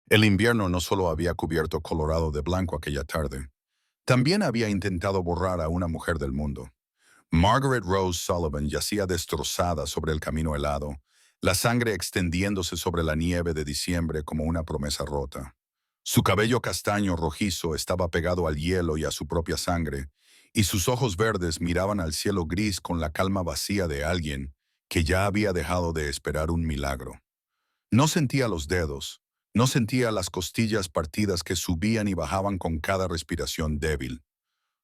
El invierno no solo había cubierto Colorado de blanco aquella tarde, también había intentado borrar a una mujer del mundo. Margaret Rose Sullivan yacía destrozada sobre el camino helado, la sangre extendiéndose sobre la nieve de diciembre como una promesa rota. Su cabello castaño rojizo estaba pegado al hielo y a su propia sangre, y sus ojos verdes miraban al cielo gris con la calma vacía de alguien que ya había dejado de esperar un milagro. No sentía los dedos, no sentía las costillas partidas que subían y bajaban con cada respiración débil.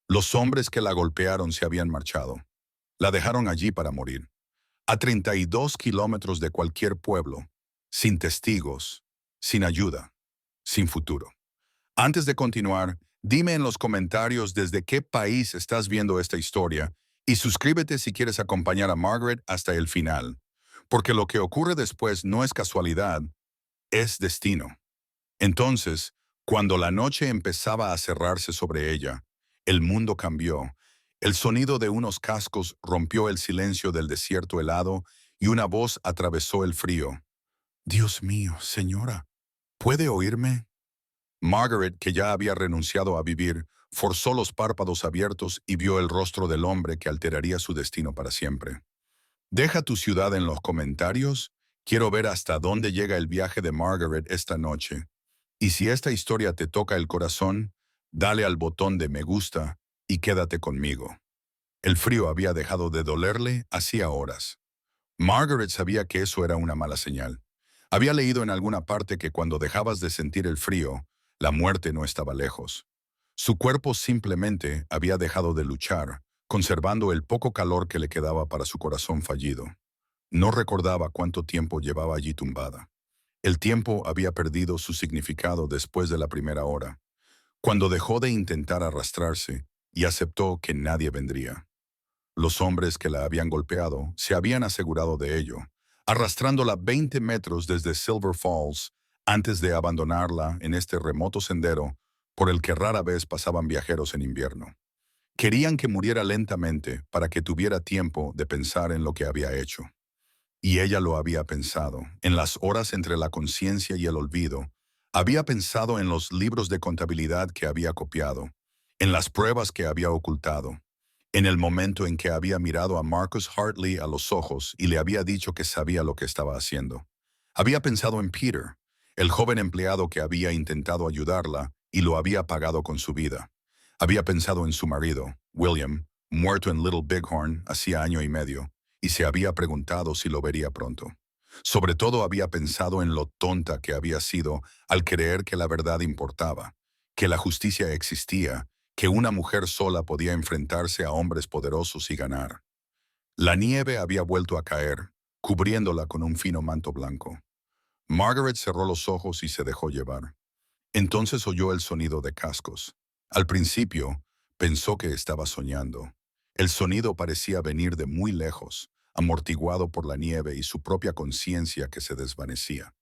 Los hombres que la golpearon se habían marchado. La dejaron allí para morir, a 32 kilómetros de cualquier pueblo, sin testigos, sin ayuda, sin futuro. Antes de continuar, dime en los comentarios desde qué país estás viendo esta historia y suscríbete si quieres acompañar a Margaret hasta el final, porque lo que ocurre después no es casualidad, es destino. Entonces, cuando la noche empezaba a cerrarse sobre ella, el mundo cambió. El sonido de unos cascos rompió el silencio del desierto helado y una voz atravesó el frío. Dios mío, señora, ¿puede oírme? Margaret, que ya había renunciado a vivir, forzó los párpados abiertos y vio el rostro del hombre que alteraría su destino para siempre. Deja tu ciudad en los comentarios. Quiero ver hasta dónde llega el viaje de Margaret esta noche. Y si esta historia te toca el corazón, dale al botón de me gusta y quédate conmigo. El frío había dejado de dolerle hacía horas. Margaret sabía que eso era una mala señal. Había leído en alguna parte que cuando dejabas de sentir el frío, la muerte no estaba lejos. Su cuerpo simplemente había dejado de luchar, conservando el poco calor que le quedaba para su corazón fallido. No recordaba cuánto tiempo llevaba allí tumbada. El tiempo había perdido su significado después de la primera hora, cuando dejó de intentar arrastrarse y aceptó que nadie vendría. Los hombres que la habían golpeado se habían asegurado de ello, arrastrándola 20 metros desde Silver Falls antes de abandonarla en este remoto sendero por el que rara vez pasaban viajeros en invierno. Querían que muriera lentamente para que tuviera tiempo de pensar en lo que había hecho. Y ella lo había pensado, en las horas entre la conciencia y el olvido. Había pensado en los libros de contabilidad que había copiado, en las pruebas que había ocultado, en el momento en que había mirado a Marcus Hartley a los ojos y le había dicho que sabía lo que estaba haciendo. Había pensado en Peter, el joven empleado que había intentado ayudarla y lo había pagado con su vida. Había pensado en su marido, William, muerto en Little Bighorn hacía año y medio, y se había preguntado si lo vería pronto. Sobre todo había pensado en lo tonta que había sido al creer que la verdad importaba, que la justicia existía, que una mujer sola podía enfrentarse a hombres poderosos y ganar. La nieve había vuelto a caer, cubriéndola con un fino manto blanco. Margaret cerró los ojos y se dejó llevar. Entonces oyó el sonido de cascos. Al principio, pensó que estaba soñando. El sonido parecía venir de muy lejos, amortiguado por la nieve y su propia conciencia que se desvanecía.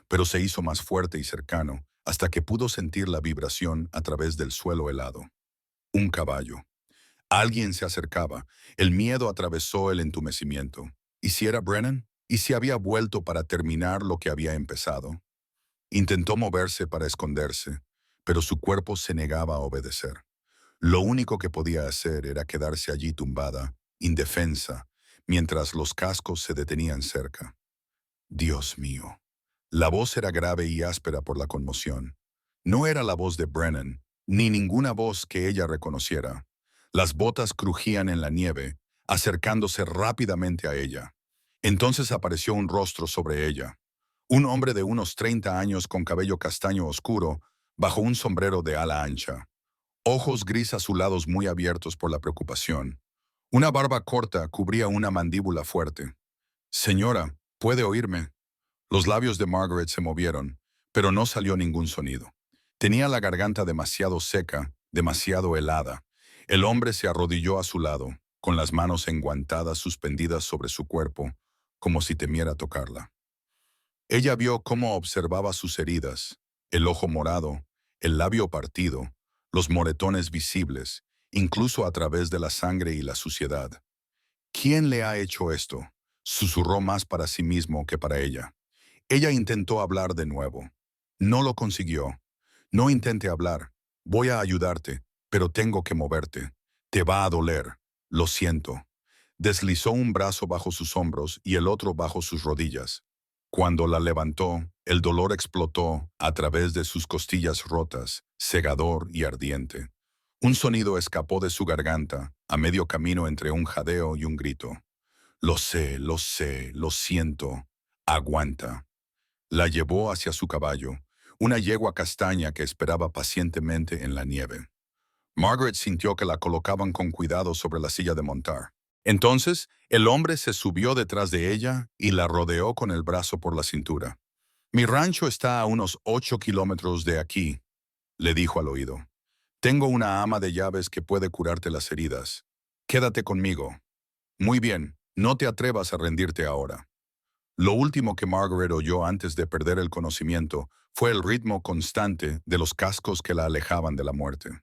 Pero se hizo más fuerte y cercano, hasta que pudo sentir la vibración a través del suelo helado. Un caballo. Alguien se acercaba. El miedo atravesó el entumecimiento. ¿Y si era Brennan? ¿Y si había vuelto para terminar lo que había empezado? Intentó moverse para esconderse, pero su cuerpo se negaba a obedecer. Lo único que podía hacer era quedarse allí tumbada, indefensa, mientras los cascos se detenían cerca. Dios mío. La voz era grave y áspera por la conmoción. No era la voz de Brennan, ni ninguna voz que ella reconociera. Las botas crujían en la nieve, acercándose rápidamente a ella. Entonces apareció un rostro sobre ella. Un hombre de unos 30 años con cabello castaño oscuro, bajo un sombrero de ala ancha. Ojos gris azulados muy abiertos por la preocupación. Una barba corta cubría una mandíbula fuerte. Señora, ¿puede oírme? Los labios de Margaret se movieron, pero no salió ningún sonido. Tenía la garganta demasiado seca, demasiado helada. El hombre se arrodilló a su lado, con las manos enguantadas suspendidas sobre su cuerpo, como si temiera tocarla. Ella vio cómo observaba sus heridas, el ojo morado, el labio partido, los moretones visibles, incluso a través de la sangre y la suciedad. ¿Quién le ha hecho esto? Susurró más para sí mismo que para ella. Ella intentó hablar de nuevo. No lo consiguió. No intente hablar. Voy a ayudarte, pero tengo que moverte. Te va a doler. Lo siento. Deslizó un brazo bajo sus hombros y el otro bajo sus rodillas. Cuando la levantó, el dolor explotó a través de sus costillas rotas, cegador y ardiente. Un sonido escapó de su garganta, a medio camino entre un jadeo y un grito. Lo sé, lo siento. Aguanta. La llevó hacia su caballo, una yegua castaña que esperaba pacientemente en la nieve. Margaret sintió que la colocaban con cuidado sobre la silla de montar. Entonces, el hombre se subió detrás de ella y la rodeó con el brazo por la cintura. Mi rancho está a unos 8 kilómetros de aquí, le dijo al oído. Tengo una ama de llaves que puede curarte las heridas. Quédate conmigo. Muy bien, no te atrevas a rendirte ahora. Lo último que Margaret oyó antes de perder el conocimiento fue el ritmo constante de los cascos que la alejaban de la muerte.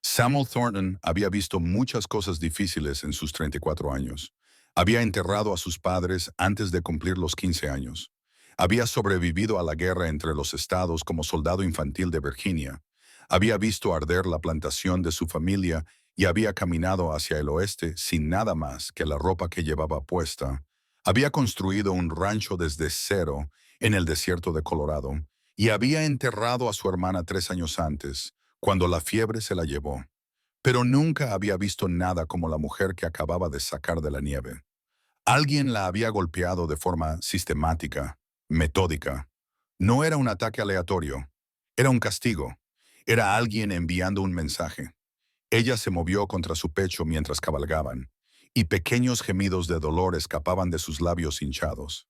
Samuel Thornton había visto muchas cosas difíciles en sus 34 años. Había enterrado a sus padres antes de cumplir los 15 años. Había sobrevivido a la guerra entre los estados como soldado infantil de Virginia. Había visto arder la plantación de su familia y había caminado hacia el oeste sin nada más que la ropa que llevaba puesta. Había construido un rancho desde cero en el desierto de Colorado y había enterrado a su hermana 3 años antes, cuando la fiebre se la llevó. Pero nunca había visto nada como la mujer que acababa de sacar de la nieve. Alguien la había golpeado de forma sistemática, metódica. No era un ataque aleatorio, era un castigo. Era alguien enviando un mensaje. Ella se movió contra su pecho mientras cabalgaban, y pequeños gemidos de dolor escapaban de sus labios hinchados.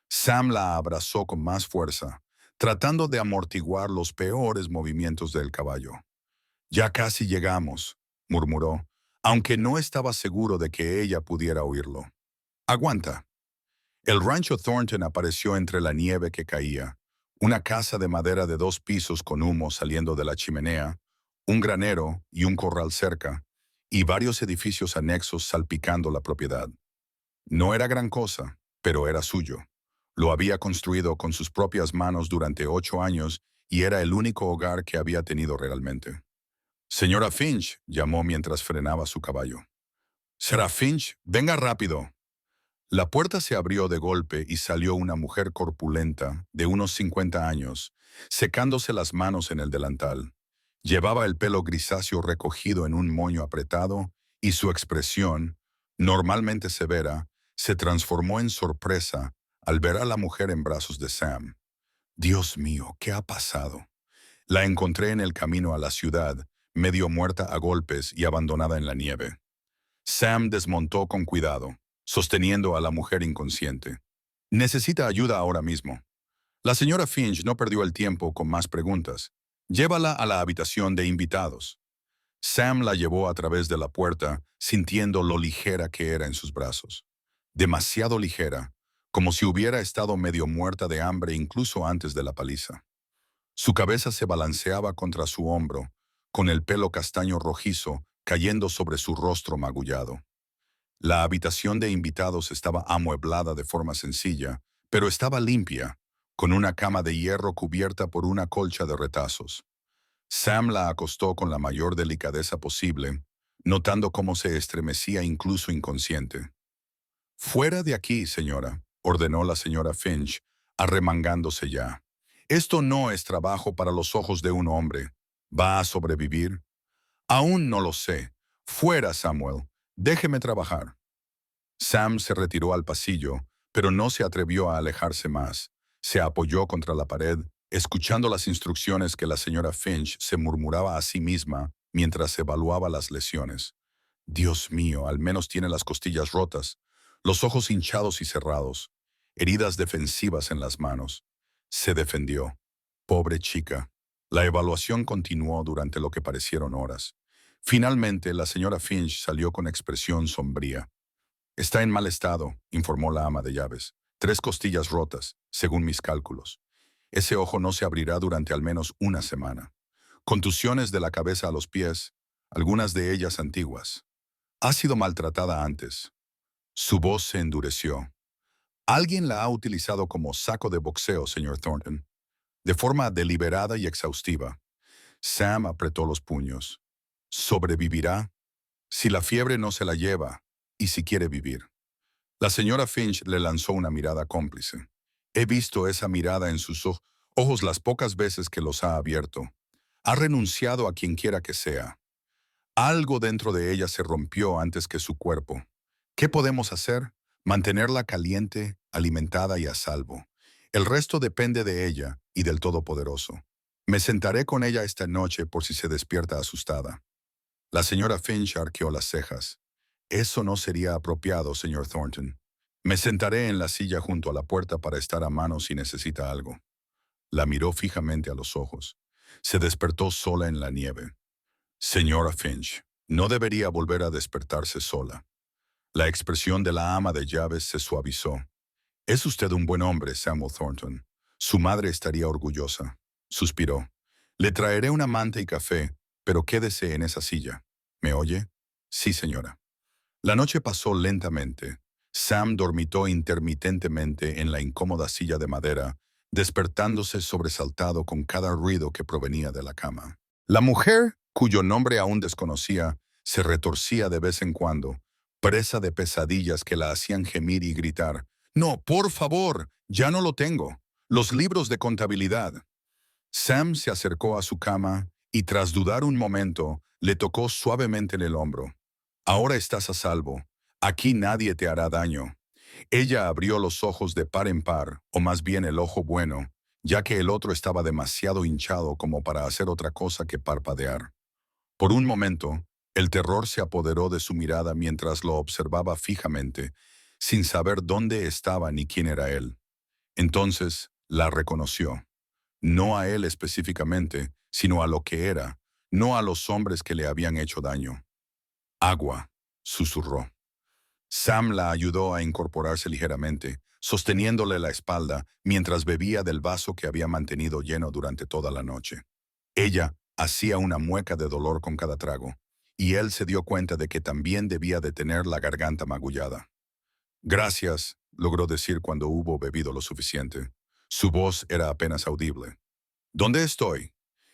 Sam la abrazó con más fuerza, tratando de amortiguar los peores movimientos del caballo. Ya casi llegamos, murmuró, aunque no estaba seguro de que ella pudiera oírlo. Aguanta. El rancho Thornton apareció entre la nieve que caía, una casa de madera de 2 pisos con humo saliendo de la chimenea, un granero y un corral cerca, y varios edificios anexos salpicando la propiedad. No era gran cosa, pero era suyo. Lo había construido con sus propias manos durante 8 años y era el único hogar que había tenido realmente. Señora Finch, llamó mientras frenaba su caballo. Será Finch, venga rápido. La puerta se abrió de golpe y salió una mujer corpulenta, de unos 50 años, secándose las manos en el delantal. Llevaba el pelo grisáceo recogido en un moño apretado y su expresión, normalmente severa, se transformó en sorpresa al ver a la mujer en brazos de Sam. Dios mío, ¿qué ha pasado? La encontré en el camino a la ciudad, medio muerta a golpes y abandonada en la nieve. Sam desmontó con cuidado, sosteniendo a la mujer inconsciente. Necesita ayuda ahora mismo. La señora Finch no perdió el tiempo con más preguntas. Llévala a la habitación de invitados. Sam la llevó a través de la puerta, sintiendo lo ligera que era en sus brazos. Demasiado ligera, como si hubiera estado medio muerta de hambre incluso antes de la paliza. Su cabeza se balanceaba contra su hombro, con el pelo castaño rojizo cayendo sobre su rostro magullado. La habitación de invitados estaba amueblada de forma sencilla, pero estaba limpia, con una cama de hierro cubierta por una colcha de retazos. Sam la acostó con la mayor delicadeza posible, notando cómo se estremecía incluso inconsciente. «Fuera de aquí, señora», ordenó la señora Finch, arremangándose ya. «Esto no es trabajo para los ojos de un hombre. ¿Va a sobrevivir?» «Aún no lo sé. Fuera, Samuel. Déjeme trabajar». Sam se retiró al pasillo, pero no se atrevió a alejarse más. Se apoyó contra la pared, escuchando las instrucciones que la señora Finch se murmuraba a sí misma mientras evaluaba las lesiones. Dios mío, al menos tiene las costillas rotas, los ojos hinchados y cerrados, heridas defensivas en las manos. Se defendió. Pobre chica. La evaluación continuó durante lo que parecieron horas. Finalmente, la señora Finch salió con expresión sombría. «Está en mal estado», informó la ama de llaves. «3 costillas rotas, según mis cálculos. Ese ojo no se abrirá durante al menos una semana. Contusiones de la cabeza a los pies, algunas de ellas antiguas. Ha sido maltratada antes». Su voz se endureció. «Alguien la ha utilizado como saco de boxeo, señor Thornton». de forma deliberada y exhaustiva. Sam apretó los puños. ¿Sobrevivirá? Si la fiebre no se la lleva, y si quiere vivir. La señora Finch le lanzó una mirada cómplice. He visto esa mirada en sus ojos las pocas veces que los ha abierto. Ha renunciado a quien quiera que sea. Algo dentro de ella se rompió antes que su cuerpo. ¿Qué podemos hacer? Mantenerla caliente, alimentada y a salvo. El resto depende de ella y del Todopoderoso. Me sentaré con ella esta noche por si se despierta asustada. La señora Finch arqueó las cejas. Eso no sería apropiado, señor Thornton. Me sentaré en la silla junto a la puerta para estar a mano si necesita algo. La miró fijamente a los ojos. Se despertó sola en la nieve. Señora Finch, no debería volver a despertarse sola. La expresión de la ama de llaves se suavizó. Es usted un buen hombre, Samuel Thornton. Su madre estaría orgullosa. Suspiró. Le traeré una manta y café, pero quédese en esa silla. ¿Me oye? Sí, señora. La noche pasó lentamente. Sam dormitó intermitentemente en la incómoda silla de madera, despertándose sobresaltado con cada ruido que provenía de la cama. La mujer, cuyo nombre aún desconocía, se retorcía de vez en cuando, presa de pesadillas que la hacían gemir y gritar: «No, por favor, ya no lo tengo. Los libros de contabilidad». Sam se acercó a su cama y tras dudar un momento, le tocó suavemente en el hombro. «Ahora estás a salvo. Aquí nadie te hará daño». Ella abrió los ojos de par en par, o más bien el ojo bueno, ya que el otro estaba demasiado hinchado como para hacer otra cosa que parpadear. Por un momento, el terror se apoderó de su mirada mientras lo observaba fijamente, sin saber dónde estaba ni quién era él. Entonces, la reconoció. No a él específicamente, sino a lo que era, no a los hombres que le habían hecho daño. «Agua», susurró. Sam la ayudó a incorporarse ligeramente, sosteniéndole la espalda mientras bebía del vaso que había mantenido lleno durante toda la noche. Ella hacía una mueca de dolor con cada trago, y él se dio cuenta de que también debía de tener la garganta magullada. «Gracias», logró decir cuando hubo bebido lo suficiente. Su voz era apenas audible. «¿Dónde estoy?»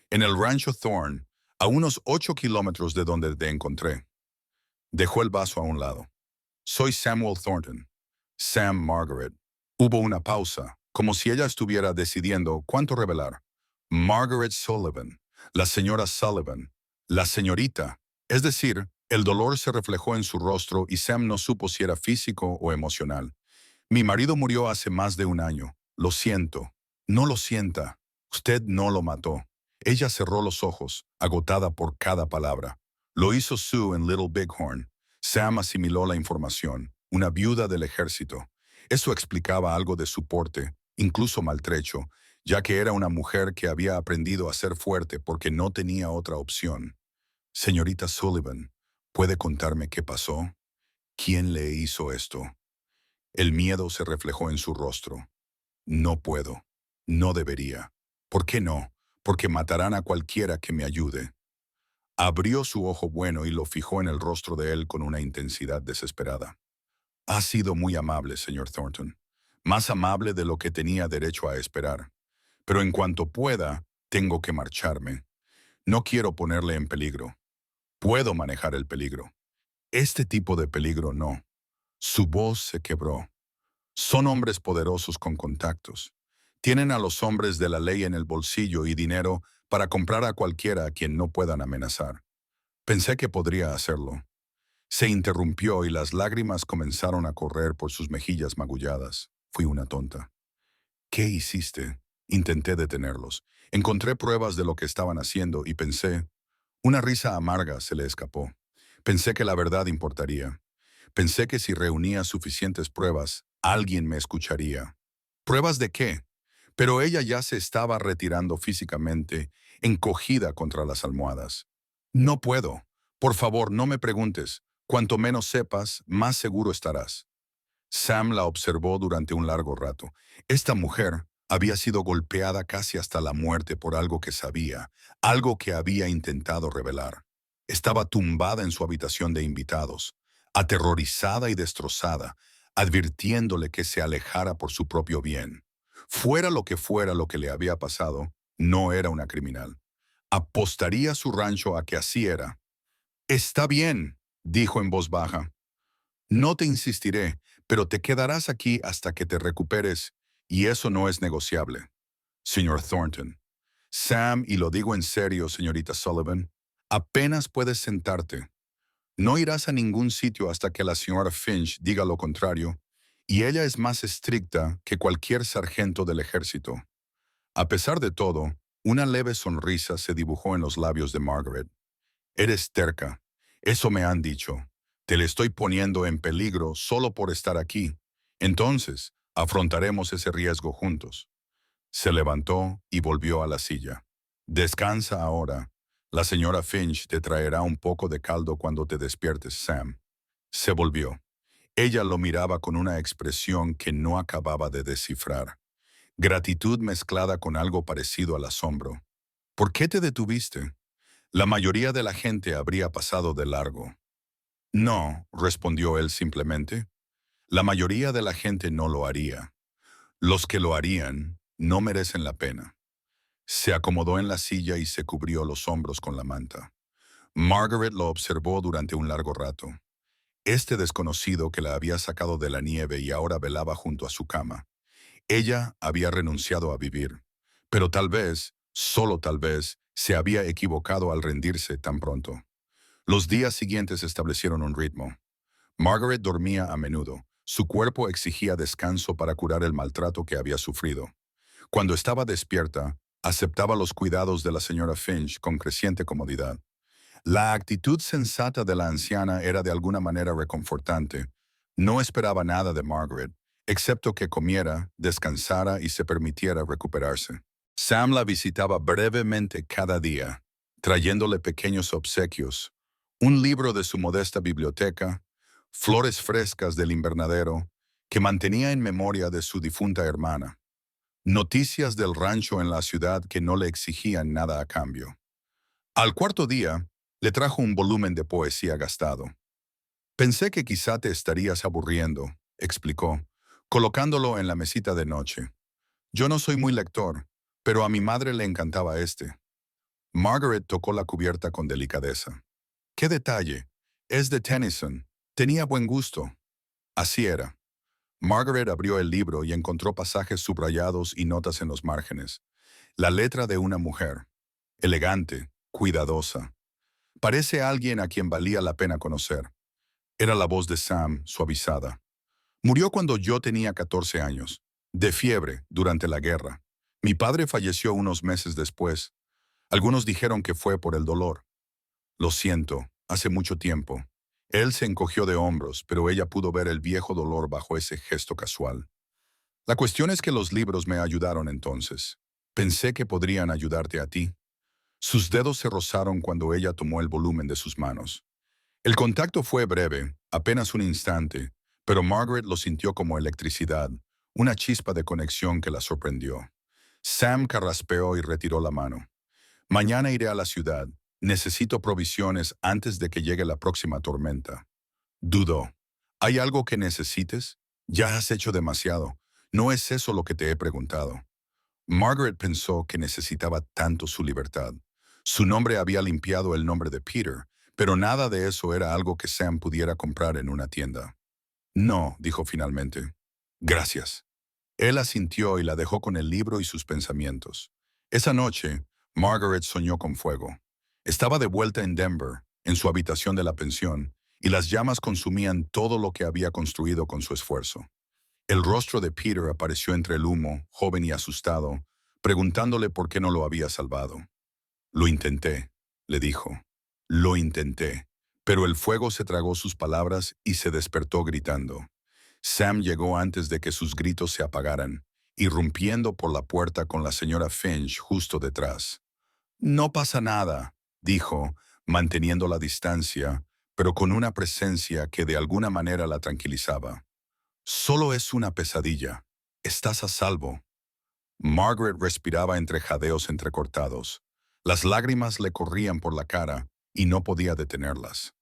«En el rancho Thorne, a unos 8 kilómetros de donde te encontré». Dejó el vaso a un lado. «Soy Samuel Thornton». «Sam Margaret». Hubo una pausa, como si ella estuviera decidiendo cuánto revelar. «Margaret Sullivan, la señora Sullivan, la señorita». Es decir, el dolor se reflejó en su rostro y Sam no supo si era físico o emocional. «Mi marido murió hace más de un año. Lo siento». «No lo sienta. Usted no lo mató». Ella cerró los ojos, agotada por cada palabra. Lo hizo Sue en Little Bighorn. Sam asimiló la información. Una viuda del ejército. Eso explicaba algo de su porte, incluso maltrecho, ya que era una mujer que había aprendido a ser fuerte porque no tenía otra opción. «Señorita Sullivan, ¿puede contarme qué pasó? ¿Quién le hizo esto?» El miedo se reflejó en su rostro. «No puedo. No debería. ¿Por qué no? Porque matarán a cualquiera que me ayude». Abrió su ojo bueno y lo fijó en el rostro de él con una intensidad desesperada. «Ha sido muy amable, señor Thornton. Más amable de lo que tenía derecho a esperar. Pero en cuanto pueda, tengo que marcharme. No quiero ponerle en peligro. Puedo manejar el peligro. Este tipo de peligro no». Su voz se quebró. «Son hombres poderosos con contactos. Tienen a los hombres de la ley en el bolsillo y dinero para comprar a cualquiera a quien no puedan amenazar. Pensé que podría hacerlo». Se interrumpió y las lágrimas comenzaron a correr por sus mejillas magulladas. «Fui una tonta». «¿Qué hiciste?» Intenté detenerlos. Encontré pruebas de lo que estaban haciendo y pensé. Una risa amarga se le escapó. Pensé que la verdad importaría. Pensé que si reunía suficientes pruebas, alguien me escucharía. ¿Pruebas de qué? Pero ella ya se estaba retirando físicamente, encogida contra las almohadas. «No puedo. Por favor, no me preguntes. Cuanto menos sepas, más seguro estarás». Sam la observó durante un largo rato. Esta mujer había sido golpeada casi hasta la muerte por algo que sabía, algo que había intentado revelar. Estaba tumbada en su habitación de invitados, aterrorizada y destrozada, advirtiéndole que se alejara por su propio bien. Fuera lo que le había pasado, no era una criminal. Apostaría su rancho a que así era. Está bien, dijo en voz baja. No te insistiré, pero te quedarás aquí hasta que te recuperes, y eso no es negociable. Señor Thornton. Sam, y lo digo en serio, señorita Sullivan, apenas puedes sentarte. No irás a ningún sitio hasta que la señora Finch diga lo contrario, y ella es más estricta que cualquier sargento del ejército. A pesar de todo, una leve sonrisa se dibujó en los labios de Margaret. Eres terca. Eso me han dicho. Te le estoy poniendo en peligro solo por estar aquí. Entonces, afrontaremos ese riesgo juntos. Se levantó y volvió a la silla. Descansa ahora. La señora Finch te traerá un poco de caldo cuando te despiertes, Sam. Se volvió. Ella lo miraba con una expresión que no acababa de descifrar. Gratitud mezclada con algo parecido al asombro. ¿Por qué te detuviste? La mayoría de la gente habría pasado de largo. No, respondió él simplemente. La mayoría de la gente no lo haría. Los que lo harían no merecen la pena. Se acomodó en la silla y se cubrió los hombros con la manta. Margaret lo observó durante un largo rato. Este desconocido que la había sacado de la nieve y ahora velaba junto a su cama. Ella había renunciado a vivir, pero tal vez, solo tal vez, se había equivocado al rendirse tan pronto. Los días siguientes establecieron un ritmo. Margaret dormía a menudo. Su cuerpo exigía descanso para curar el maltrato que había sufrido. Cuando estaba despierta, aceptaba los cuidados de la señora Finch con creciente comodidad. La actitud sensata de la anciana era de alguna manera reconfortante. No esperaba nada de Margaret, excepto que comiera, descansara y se permitiera recuperarse. Sam la visitaba brevemente cada día, trayéndole pequeños obsequios, un libro de su modesta biblioteca, flores frescas del invernadero, que mantenía en memoria de su difunta hermana, noticias del rancho en la ciudad que no le exigían nada a cambio. Al cuarto día, le trajo un volumen de poesía gastado. Pensé que quizá te estarías aburriendo, explicó, colocándolo en la mesita de noche. Yo no soy muy lector, pero a mi madre le encantaba este. Margaret tocó la cubierta con delicadeza. ¡Qué detalle! Es de Tennyson. Tenía buen gusto. Así era. Margaret abrió el libro y encontró pasajes subrayados y notas en los márgenes. La letra de una mujer. Elegante, cuidadosa. Parece alguien a quien valía la pena conocer. Era la voz de Sam, suavizada. Murió cuando yo tenía 14 años, de fiebre, durante la guerra. Mi padre falleció unos meses después. Algunos dijeron que fue por el dolor. Lo siento, hace mucho tiempo. Él se encogió de hombros, pero ella pudo ver el viejo dolor bajo ese gesto casual. La cuestión es que los libros me ayudaron entonces. Pensé que podrían ayudarte a ti. Sus dedos se rozaron cuando ella tomó el volumen de sus manos. El contacto fue breve, apenas un instante, pero Margaret lo sintió como electricidad, una chispa de conexión que la sorprendió. Sam carraspeó y retiró la mano. Mañana iré a la ciudad. Necesito provisiones antes de que llegue la próxima tormenta. Dudó. ¿Hay algo que necesites? Ya has hecho demasiado. No es eso lo que te he preguntado. Margaret pensó que necesitaba tanto su libertad. Su nombre había limpiado el nombre de Peter, pero nada de eso era algo que Sam pudiera comprar en una tienda. No, dijo finalmente. Gracias. Él asintió y la dejó con el libro y sus pensamientos. Esa noche, Margaret soñó con fuego. Estaba de vuelta en Denver, en su habitación de la pensión, y las llamas consumían todo lo que había construido con su esfuerzo. El rostro de Peter apareció entre el humo, joven y asustado, preguntándole por qué no lo había salvado. Lo intenté, le dijo. Lo intenté. Pero el fuego se tragó sus palabras y se despertó gritando. Sam llegó antes de que sus gritos se apagaran, irrumpiendo por la puerta con la señora Finch justo detrás. No pasa nada, dijo, manteniendo la distancia, pero con una presencia que de alguna manera la tranquilizaba. Solo es una pesadilla. Estás a salvo. Margaret respiraba entre jadeos entrecortados. Las lágrimas le corrían por la cara y no podía detenerlas.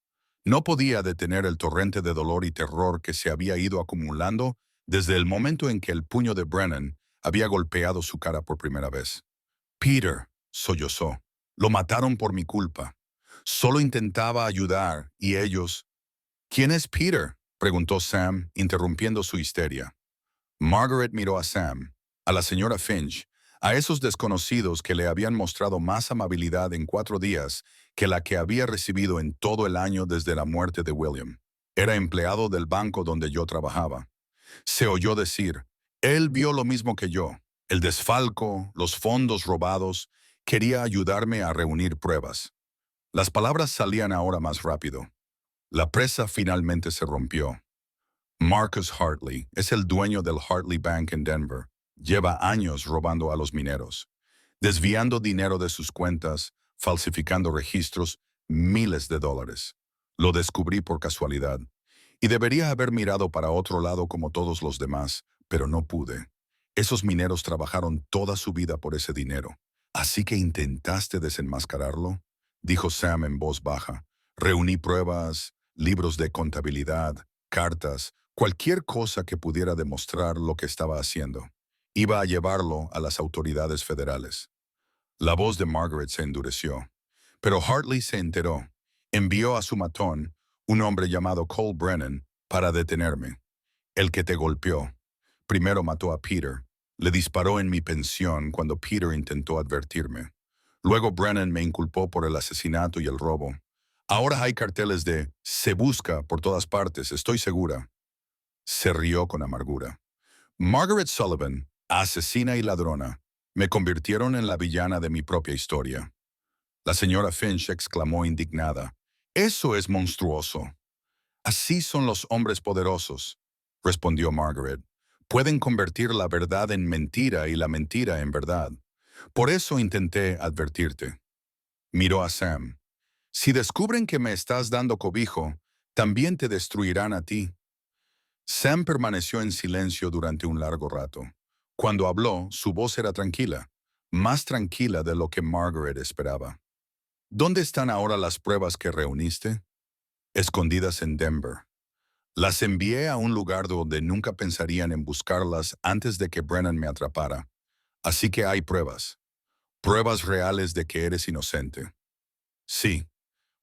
No podía detener el torrente de dolor y terror que se había ido acumulando desde el momento en que el puño de Brennan había golpeado su cara por primera vez. Peter, sollozó. Lo mataron por mi culpa. Solo intentaba ayudar y ellos... ¿Quién es Peter?, preguntó Sam, interrumpiendo su histeria. Margaret miró a Sam, a la señora Finch, a esos desconocidos que le habían mostrado más amabilidad en 4 días que la que había recibido en todo el año desde la muerte de William. Era empleado del banco donde yo trabajaba. Se oyó decir, él vio lo mismo que yo, el desfalco, los fondos robados, quería ayudarme a reunir pruebas. Las palabras salían ahora más rápido. La presa finalmente se rompió. Marcus Hartley es el dueño del Hartley Bank en Denver. Lleva años robando a los mineros, desviando dinero de sus cuentas, falsificando registros, miles de dólares. Lo descubrí por casualidad. Y debería haber mirado para otro lado como todos los demás, pero no pude. Esos mineros trabajaron toda su vida por ese dinero. ¿Así que intentaste desenmascararlo?, dijo Sam en voz baja. Reuní pruebas, libros de contabilidad, cartas, cualquier cosa que pudiera demostrar lo que estaba haciendo. Iba a llevarlo a las autoridades federales. La voz de Margaret se endureció. Pero Hartley se enteró. Envió a su matón, un hombre llamado Cole Brennan, para detenerme. El que te golpeó. Primero mató a Peter. Le disparó en mi pensión cuando Peter intentó advertirme. Luego Brennan me inculpó por el asesinato y el robo. Ahora hay carteles de "Se busca" por todas partes, estoy segura. Se rió con amargura. Margaret Sullivan, asesina y ladrona, me convirtieron en la villana de mi propia historia. La señora Finch exclamó indignada. Eso es monstruoso. Así son los hombres poderosos, respondió Margaret. Pueden convertir la verdad en mentira y la mentira en verdad. Por eso intenté advertirte. Miró a Sam. Si descubren que me estás dando cobijo, también te destruirán a ti. Sam permaneció en silencio durante un largo rato. Cuando habló, su voz era tranquila, más tranquila de lo que Margaret esperaba. ¿Dónde están ahora las pruebas que reuniste? Escondidas en Denver. Las envié a un lugar donde nunca pensarían en buscarlas antes de que Brennan me atrapara. Así que hay pruebas. Pruebas reales de que eres inocente. Sí,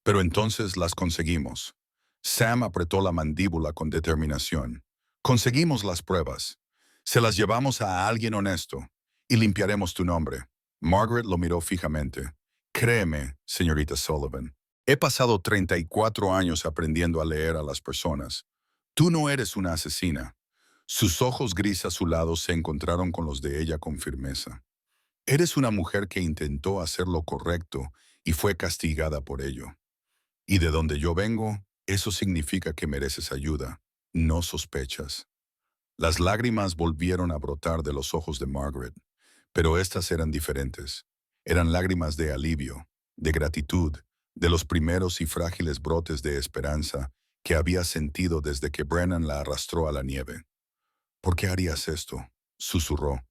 pero entonces las conseguimos. Sam apretó la mandíbula con determinación. Conseguimos las pruebas. Se las llevamos a alguien honesto y limpiaremos tu nombre. Margaret lo miró fijamente. Créeme, señorita Sullivan, he pasado 34 años aprendiendo a leer a las personas. Tú no eres una asesina. Sus ojos gris azulados se encontraron con los de ella con firmeza. Eres una mujer que intentó hacer lo correcto y fue castigada por ello. Y de donde yo vengo, eso significa que mereces ayuda, no sospechas. Las lágrimas volvieron a brotar de los ojos de Margaret, pero estas eran diferentes. Eran lágrimas de alivio, de gratitud, de los primeros y frágiles brotes de esperanza que había sentido desde que Brennan la arrastró a la nieve. ¿Por qué harías esto?, susurró.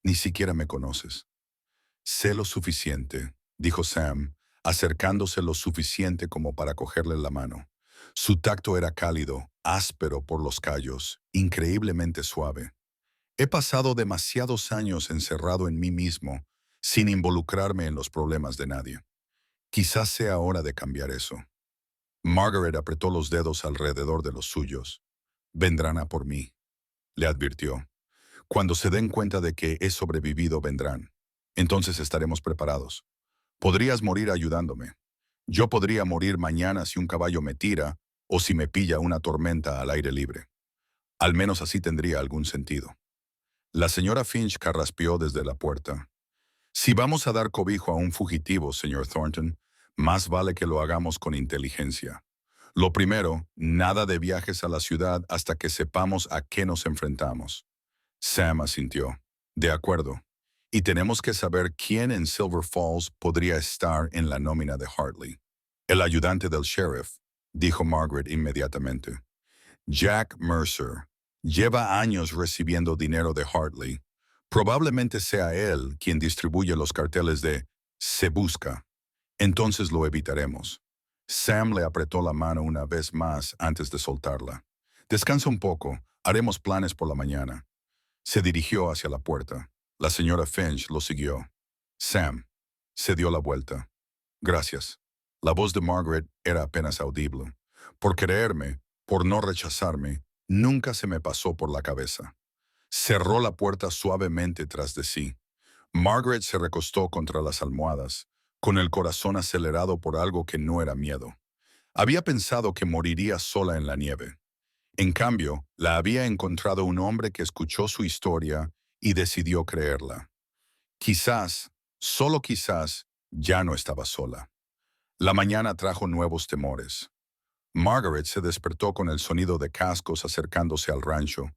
Ni siquiera me conoces. Sé lo suficiente, dijo Sam, acercándose lo suficiente como para cogerle la mano. Su tacto era cálido, áspero por los callos, increíblemente suave. He pasado demasiados años encerrado en mí mismo, sin involucrarme en los problemas de nadie. Quizás sea hora de cambiar eso. Margaret apretó los dedos alrededor de los suyos. Vendrán a por mí, le advirtió. Cuando se den cuenta de que he sobrevivido, vendrán. Entonces estaremos preparados. Podrías morir ayudándome. Yo podría morir mañana si un caballo me tira o si me pilla una tormenta al aire libre. Al menos así tendría algún sentido. La señora Finch carraspeó desde la puerta. Si vamos a dar cobijo a un fugitivo, señor Thornton, más vale que lo hagamos con inteligencia. Lo primero, nada de viajes a la ciudad hasta que sepamos a qué nos enfrentamos. Sam asintió. De acuerdo. Y tenemos que saber quién en Silver Falls podría estar en la nómina de Hartley. El ayudante del sheriff, dijo Margaret inmediatamente. Jack Mercer. Lleva años recibiendo dinero de Hartley. Probablemente sea él quien distribuye los carteles de "Se busca". Entonces lo evitaremos. Sam le apretó la mano una vez más antes de soltarla. Descansa un poco, haremos planes por la mañana. Se dirigió hacia la puerta. La señora Finch lo siguió. Sam se dio la vuelta. Gracias. La voz de Margaret era apenas audible. Por creerme, por no rechazarme, nunca se me pasó por la cabeza. Cerró la puerta suavemente tras de sí. Margaret se recostó contra las almohadas, con el corazón acelerado por algo que no era miedo. Había pensado que moriría sola en la nieve. En cambio, la había encontrado un hombre que escuchó su historia y decidió creerla. Quizás, solo quizás, ya no estaba sola. La mañana trajo nuevos temores. Margaret se despertó con el sonido de cascos acercándose al rancho.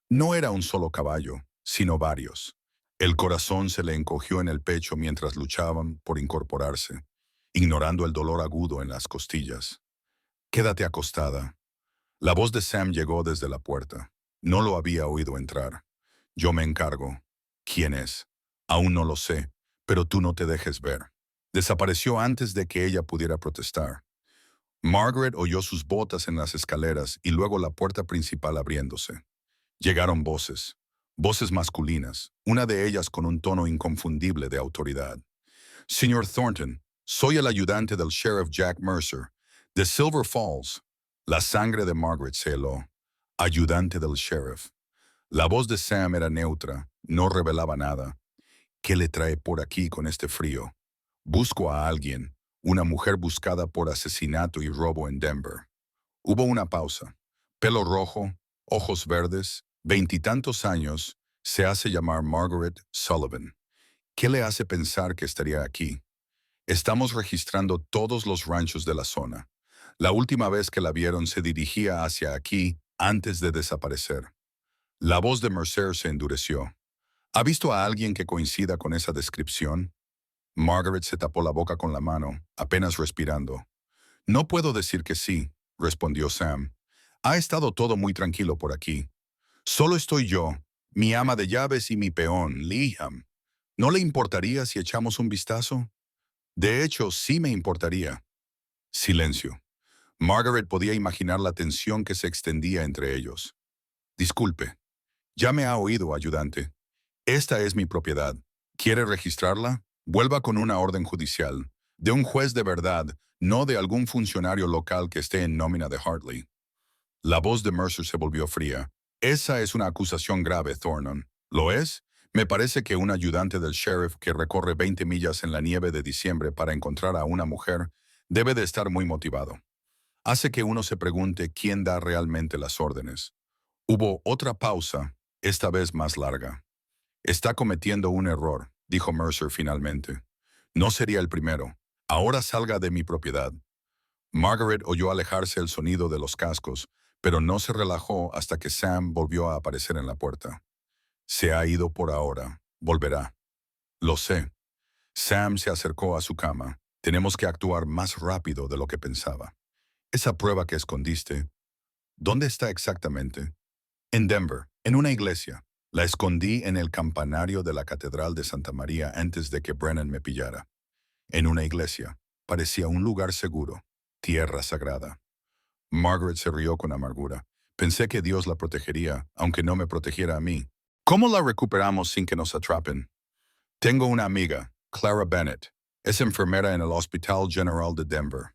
No era un solo caballo, sino varios. El corazón se le encogió en el pecho mientras luchaban por incorporarse, ignorando el dolor agudo en las costillas. Quédate acostada. La voz de Sam llegó desde la puerta. No lo había oído entrar. Yo me encargo. ¿Quién es? Aún no lo sé, pero tú no te dejes ver. Desapareció antes de que ella pudiera protestar. Margaret oyó sus botas en las escaleras y luego la puerta principal abriéndose. Llegaron voces, voces masculinas, una de ellas con un tono inconfundible de autoridad. Señor Thornton, soy el ayudante del sheriff Jack Mercer, de Silver Falls. La sangre de Margaret se heló. Ayudante del sheriff. La voz de Sam era neutra, no revelaba nada. ¿Qué le trae por aquí con este frío? Busco a alguien, una mujer buscada por asesinato y robo en Denver. Hubo una pausa. Pelo rojo, ojos verdes, veintitantos años, se hace llamar Margaret Sullivan. ¿Qué le hace pensar que estaría aquí? Estamos registrando todos los ranchos de la zona. La última vez que la vieron se dirigía hacia aquí antes de desaparecer. La voz de Mercer se endureció. ¿Ha visto a alguien que coincida con esa descripción? Margaret se tapó la boca con la mano, apenas respirando. No puedo decir que sí, respondió Sam. Ha estado todo muy tranquilo por aquí. Solo estoy yo, mi ama de llaves y mi peón, Liam. ¿No le importaría si echamos un vistazo? De hecho, sí me importaría. Silencio. Margaret podía imaginar la tensión que se extendía entre ellos. Disculpe. Ya me ha oído, ayudante. Esta es mi propiedad. ¿Quiere registrarla? Vuelva con una orden judicial. De un juez de verdad, no de algún funcionario local que esté en nómina de Hartley. La voz de Mercer se volvió fría. Esa es una acusación grave, Thornton. ¿Lo es? Me parece que un ayudante del sheriff que recorre 20 millas en la nieve de diciembre para encontrar a una mujer debe de estar muy motivado. Hace que uno se pregunte quién da realmente las órdenes. Hubo otra pausa, esta vez más larga. Está cometiendo un error, dijo Mercer finalmente. No sería el primero. Ahora salga de mi propiedad. Margaret oyó alejarse el sonido de los cascos, pero no se relajó hasta que Sam volvió a aparecer en la puerta. Se ha ido por ahora. Volverá. Lo sé. Sam se acercó a su cama. Tenemos que actuar más rápido de lo que pensaba. Esa prueba que escondiste, ¿dónde está exactamente? En Denver, en una iglesia. La escondí en el campanario de la Catedral de Santa María antes de que Brennan me pillara. En una iglesia. Parecía un lugar seguro. Tierra sagrada. Margaret se rió con amargura. Pensé que Dios la protegería, aunque no me protegiera a mí. ¿Cómo la recuperamos sin que nos atrapen? Tengo una amiga, Clara Bennett. Es enfermera en el Hospital General de Denver.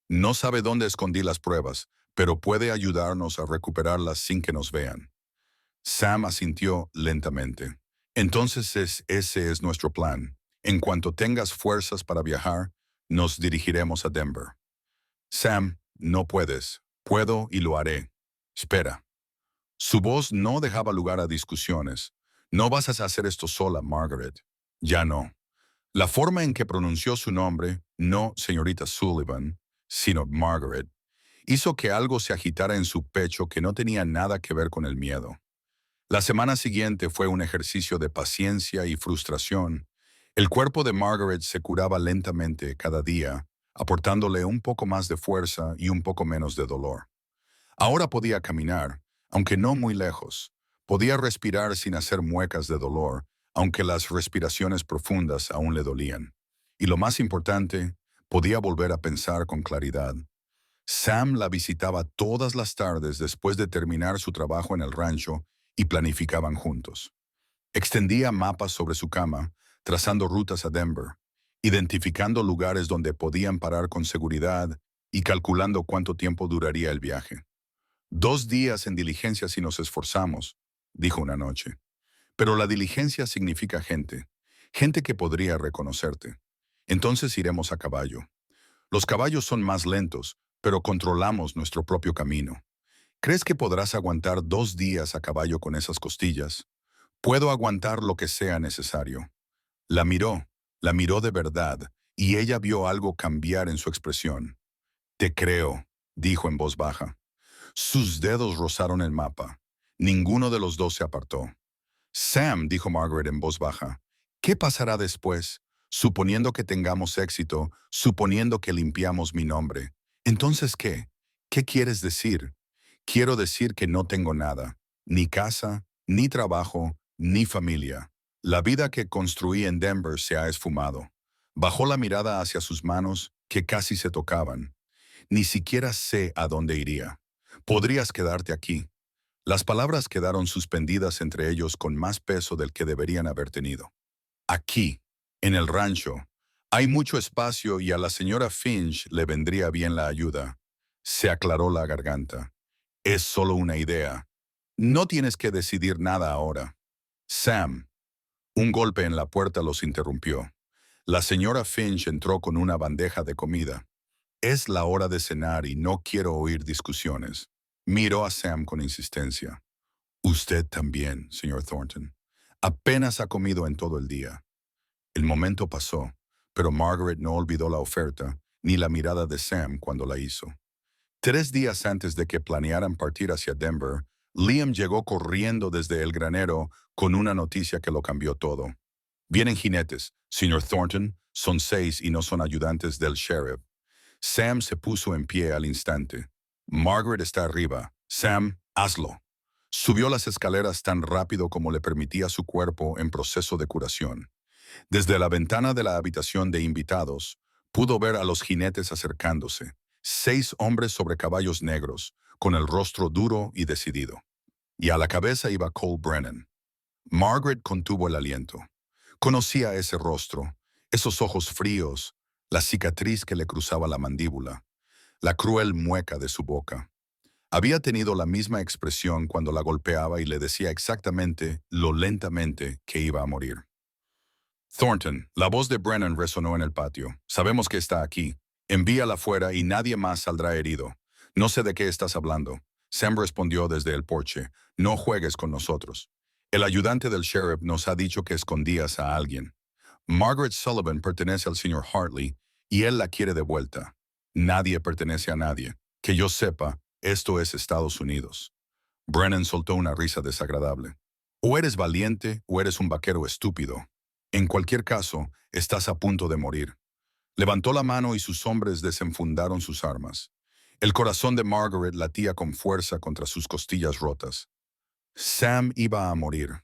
No sabe dónde escondí las pruebas, pero puede ayudarnos a recuperarlas sin que nos vean. Sam asintió lentamente. Entonces ese es nuestro plan. En cuanto tengas fuerzas para viajar, nos dirigiremos a Denver. Sam, no puedes. Puedo y lo haré. Espera. Su voz no dejaba lugar a discusiones. No vas a hacer esto sola, Margaret. Ya no. La forma en que pronunció su nombre, no señorita Sullivan, sino Margaret, hizo que algo se agitara en su pecho que no tenía nada que ver con el miedo. La semana siguiente fue un ejercicio de paciencia y frustración. El cuerpo de Margaret se curaba lentamente cada día, aportándole un poco más de fuerza y un poco menos de dolor. Ahora podía caminar, aunque no muy lejos. Podía respirar sin hacer muecas de dolor, aunque las respiraciones profundas aún le dolían. Y lo más importante, podía volver a pensar con claridad. Sam la visitaba todas las tardes después de terminar su trabajo en el rancho y planificaban juntos. Extendía mapas sobre su cama, trazando rutas a Denver, identificando lugares donde podían parar con seguridad y calculando cuánto tiempo duraría el viaje. 2 días en diligencia si nos esforzamos, dijo una noche. Pero la diligencia significa gente, gente que podría reconocerte. Entonces iremos a caballo. Los caballos son más lentos, pero controlamos nuestro propio camino. ¿Crees que podrás aguantar 2 días a caballo con esas costillas? Puedo aguantar lo que sea necesario. La miró de verdad, y ella vio algo cambiar en su expresión. Te creo, dijo en voz baja. Sus dedos rozaron el mapa. Ninguno de los dos se apartó. Sam, dijo Margaret en voz baja, ¿qué pasará después? Suponiendo que tengamos éxito, suponiendo que limpiamos mi nombre. ¿Entonces qué? ¿Qué quieres decir? Quiero decir que no tengo nada, ni casa, ni trabajo, ni familia. La vida que construí en Denver se ha esfumado. Bajó la mirada hacia sus manos, que casi se tocaban. Ni siquiera sé a dónde iría. Podrías quedarte aquí. Las palabras quedaron suspendidas entre ellos con más peso del que deberían haber tenido. Aquí, en el rancho, hay mucho espacio y a la señora Finch le vendría bien la ayuda. Se aclaró la garganta. Es solo una idea. No tienes que decidir nada ahora. Sam. Un golpe en la puerta los interrumpió. La señora Finch entró con una bandeja de comida. Es la hora de cenar y no quiero oír discusiones. Miró a Sam con insistencia. Usted también, señor Thornton. Apenas ha comido en todo el día. El momento pasó, pero Margaret no olvidó la oferta ni la mirada de Sam cuando la hizo. 3 días antes de que planearan partir hacia Denver, Liam llegó corriendo desde el granero con una noticia que lo cambió todo. Vienen jinetes, señor Thornton, son 6 y no son ayudantes del sheriff. Sam se puso en pie al instante. Margaret está arriba. Sam, hazlo. Subió las escaleras tan rápido como le permitía su cuerpo en proceso de curación. Desde la ventana de la habitación de invitados, pudo ver a los jinetes acercándose. 6 hombres sobre caballos negros, con el rostro duro y decidido. Y a la cabeza iba Cole Brennan. Margaret contuvo el aliento. Conocía ese rostro, esos ojos fríos, la cicatriz que le cruzaba la mandíbula, la cruel mueca de su boca. Había tenido la misma expresión cuando la golpeaba y le decía exactamente lo lentamente que iba a morir. Thornton, la voz de Brennan resonó en el patio. Sabemos que está aquí. Envíala afuera y nadie más saldrá herido. No sé de qué estás hablando. Sam respondió desde el porche. No juegues con nosotros. El ayudante del sheriff nos ha dicho que escondías a alguien. Margaret Sullivan pertenece al señor Hartley y él la quiere de vuelta. Nadie pertenece a nadie. Que yo sepa, esto es Estados Unidos. Brennan soltó una risa desagradable. O eres valiente o eres un vaquero estúpido. En cualquier caso, estás a punto de morir. Levantó la mano y sus hombres desenfundaron sus armas. El corazón de Margaret latía con fuerza contra sus costillas rotas. Sam iba a morir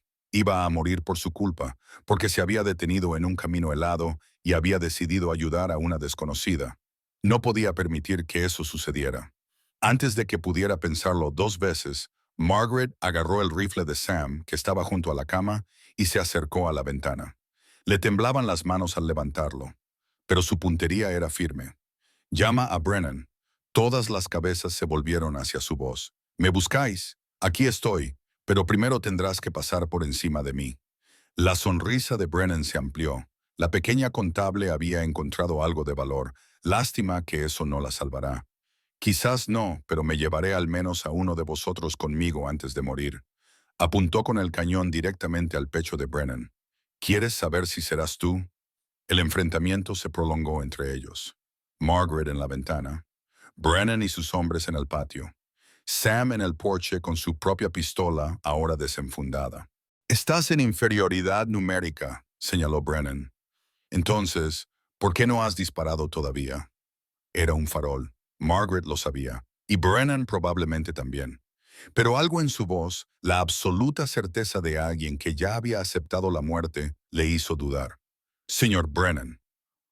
por su culpa, porque se había detenido en un camino helado y había decidido ayudar a una desconocida. No podía permitir que eso sucediera. Antes de que pudiera pensarlo 2 veces, Margaret agarró el rifle de Sam, que estaba junto a la cama, y se acercó a la ventana. Le temblaban las manos al levantarlo, pero su puntería era firme. Llama a Brennan. Todas las cabezas se volvieron hacia su voz. ¿Me buscáis? Aquí estoy, pero primero tendrás que pasar por encima de mí. La sonrisa de Brennan se amplió. La pequeña contable había encontrado algo de valor. Lástima que eso no la salvará. Quizás no, pero me llevaré al menos a uno de vosotros conmigo antes de morir. Apuntó con el cañón directamente al pecho de Brennan. ¿Quieres saber si serás tú? El enfrentamiento se prolongó entre ellos. Margaret en la ventana, Brennan y sus hombres en el patio, Sam en el porche con su propia pistola ahora desenfundada. Estás en inferioridad numérica, señaló Brennan. Entonces, ¿por qué no has disparado todavía? Era un farol. Margaret lo sabía, y Brennan probablemente también. Pero algo en su voz, la absoluta certeza de alguien que ya había aceptado la muerte, le hizo dudar. Señor Brennan.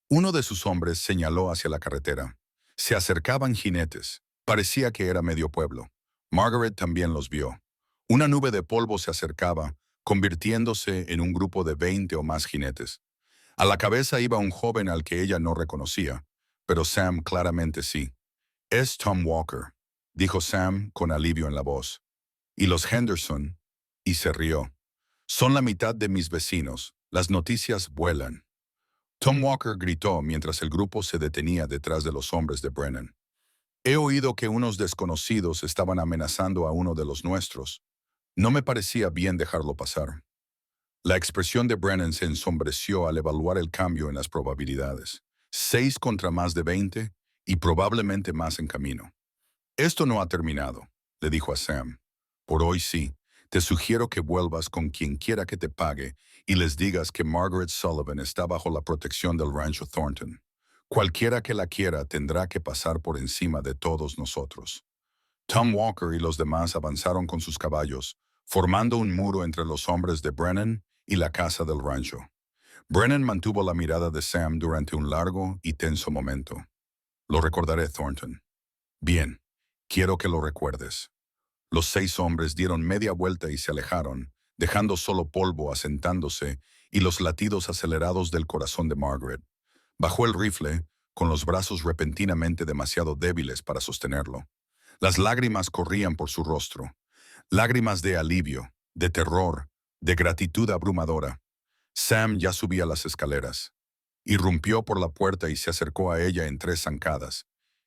Uno de sus hombres señaló hacia la carretera. Se acercaban jinetes. Parecía que era medio pueblo. Margaret también los vio. Una nube de polvo se acercaba, convirtiéndose en un grupo de 20 o más jinetes. A la cabeza iba un joven al que ella no reconocía, pero Sam claramente sí. «Es Tom Walker», dijo Sam con alivio en la voz. «Y los Henderson», y se rió. «Son la mitad de mis vecinos. Las noticias vuelan». Tom Walker gritó mientras el grupo se detenía detrás de los hombres de Brennan. «He oído que unos desconocidos estaban amenazando a uno de los nuestros. No me parecía bien dejarlo pasar». La expresión de Brennan se ensombreció al evaluar el cambio en las probabilidades. 6 contra más de 20 y probablemente más en camino. «Esto no ha terminado», le dijo a Sam. «Por hoy sí. Te sugiero que vuelvas con quien quiera que te pague y les digas que Margaret Sullivan está bajo la protección del rancho Thornton. Cualquiera que la quiera tendrá que pasar por encima de todos nosotros». Tom Walker y los demás avanzaron con sus caballos, formando un muro entre los hombres de Brennan y la casa del rancho. Brennan mantuvo la mirada de Sam durante un largo y tenso momento. «Lo recordaré, Thornton». «Bien, quiero que lo recuerdes». Los 6 hombres dieron media vuelta y se alejaron, dejando solo polvo asentándose y los latidos acelerados del corazón de Margaret. Bajó el rifle, con los brazos repentinamente demasiado débiles para sostenerlo. Las lágrimas corrían por su rostro. Lágrimas de alivio, de terror, de gratitud abrumadora. Sam ya subía las escaleras. Irrumpió por la puerta y se acercó a ella en 3 zancadas,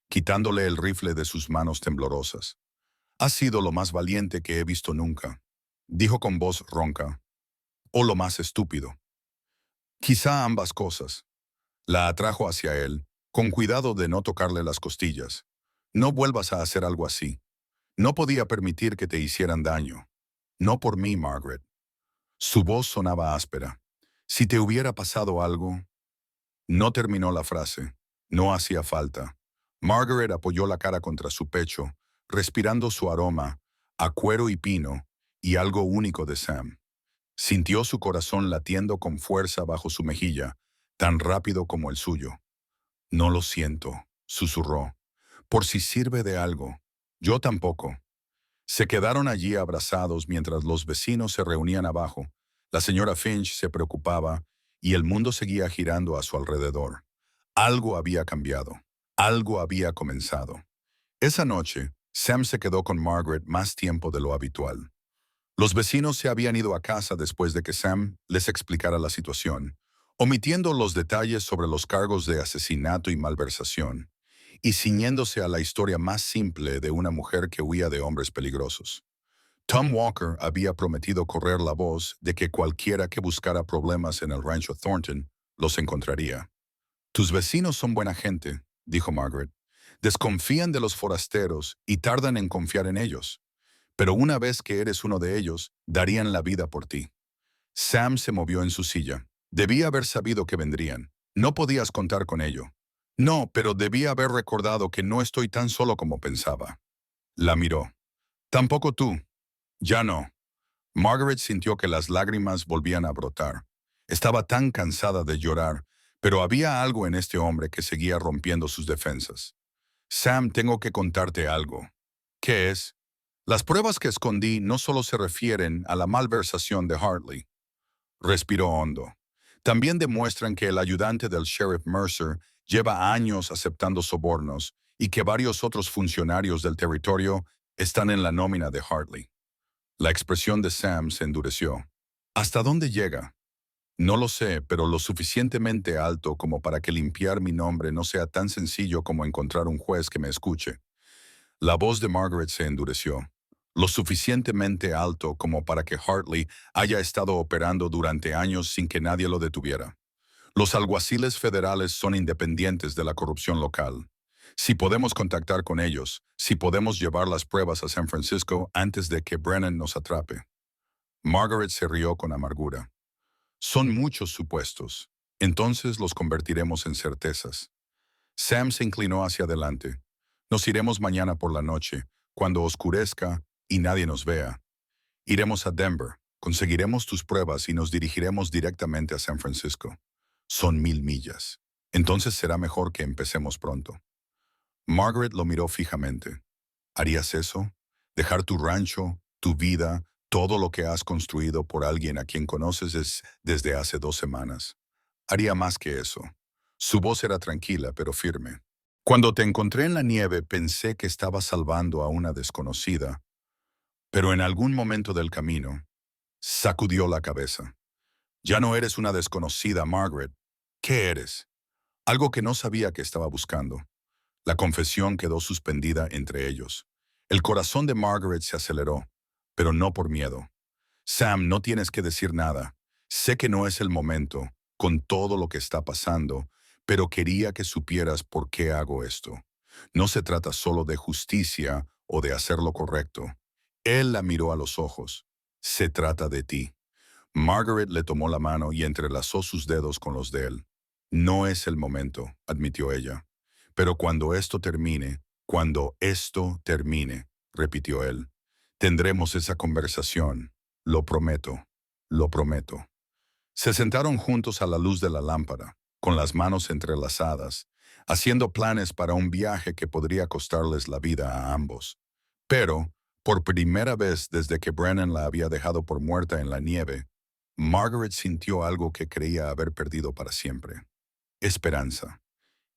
quitándole el rifle de sus manos temblorosas. «Has sido lo más valiente que he visto nunca», dijo con voz ronca. «O lo más estúpido». Quizá ambas cosas. La atrajo hacia él, con cuidado de no tocarle las costillas. «No vuelvas a hacer algo así. No podía permitir que te hicieran daño. No por mí, Margaret». Su voz sonaba áspera. «Si te hubiera pasado algo...». No terminó la frase. No hacía falta. Margaret apoyó la cara contra su pecho, respirando su aroma, a cuero y pino, y algo único de Sam. Sintió su corazón latiendo con fuerza bajo su mejilla, tan rápido como el suyo. «No lo siento», susurró. «Por si sirve de algo. Yo tampoco». Se quedaron allí abrazados mientras los vecinos se reunían abajo. La señora Finch se preocupaba y el mundo seguía girando a su alrededor. Algo había cambiado. Algo había comenzado. Esa noche, Sam se quedó con Margaret más tiempo de lo habitual. Los vecinos se habían ido a casa después de que Sam les explicara la situación, omitiendo los detalles sobre los cargos de asesinato y malversación, y ciñéndose a la historia más simple de una mujer que huía de hombres peligrosos. Tom Walker había prometido correr la voz de que cualquiera que buscara problemas en el rancho Thornton los encontraría. «Tus vecinos son buena gente», dijo Margaret. «Desconfían de los forasteros y tardan en confiar en ellos. Pero una vez que eres uno de ellos, darían la vida por ti». Sam se movió en su silla. «Debía haber sabido que vendrían. No podías contar con ello». «No, pero debía haber recordado que no estoy tan solo como pensaba». La miró. «Tampoco tú». «Ya no». Margaret sintió que las lágrimas volvían a brotar. Estaba tan cansada de llorar, pero había algo en este hombre que seguía rompiendo sus defensas. «Sam, tengo que contarte algo». «¿Qué es?» «Las pruebas que escondí no solo se refieren a la malversación de Hartley». Respiró hondo. «También demuestran que el ayudante del sheriff Mercer lleva años aceptando sobornos y que varios otros funcionarios del territorio están en la nómina de Hartley». La expresión de Sam se endureció. «¿Hasta dónde llega?» «No lo sé, pero lo suficientemente alto como para que limpiar mi nombre no sea tan sencillo como encontrar un juez que me escuche». La voz de Margaret se endureció. «Lo suficientemente alto como para que Hartley haya estado operando durante años sin que nadie lo detuviera. Los alguaciles federales son independientes de la corrupción local. Si podemos contactar con ellos, si podemos llevar las pruebas a San Francisco antes de que Brennan nos atrape». Margaret se rió con amargura. «Son muchos supuestos. Entonces los convertiremos en certezas». Sam se inclinó hacia adelante. «Nos iremos mañana por la noche, cuando oscurezca y nadie nos vea. Iremos a Denver, conseguiremos tus pruebas y nos dirigiremos directamente a San Francisco. Son 1000 millas. Entonces será mejor que empecemos pronto». Margaret lo miró fijamente. «¿Harías eso? ¿Dejar tu rancho, tu vida, Todo lo que has construido por alguien a quien conoces es desde hace 2 semanas. Haría más que eso. Su voz era tranquila, pero firme. Cuando te encontré en la nieve, pensé que estaba salvando a una desconocida, pero en algún momento del camino, sacudió la cabeza. Ya no eres una desconocida, Margaret. ¿Qué eres? Algo que no sabía que estaba buscando. La confesión quedó suspendida entre ellos. El corazón de Margaret se aceleró, pero no por miedo. Sam, no tienes que decir nada. Sé que no es el momento, con todo lo que está pasando, pero quería que supieras por qué hago esto. No se trata solo de justicia o de hacer lo correcto. Él la miró a los ojos. Se trata de ti. Margaret le tomó la mano y entrelazó sus dedos con los de él. No es el momento, admitió ella. Pero cuando esto termine, repitió él, tendremos esa conversación. Lo prometo, lo prometo. Se sentaron juntos a la luz de la lámpara, con las manos entrelazadas, haciendo planes para un viaje que podría costarles la vida a ambos. Pero, por primera vez desde que Brennan la había dejado por muerta en la nieve, Margaret sintió algo que creía haber perdido para siempre. Esperanza.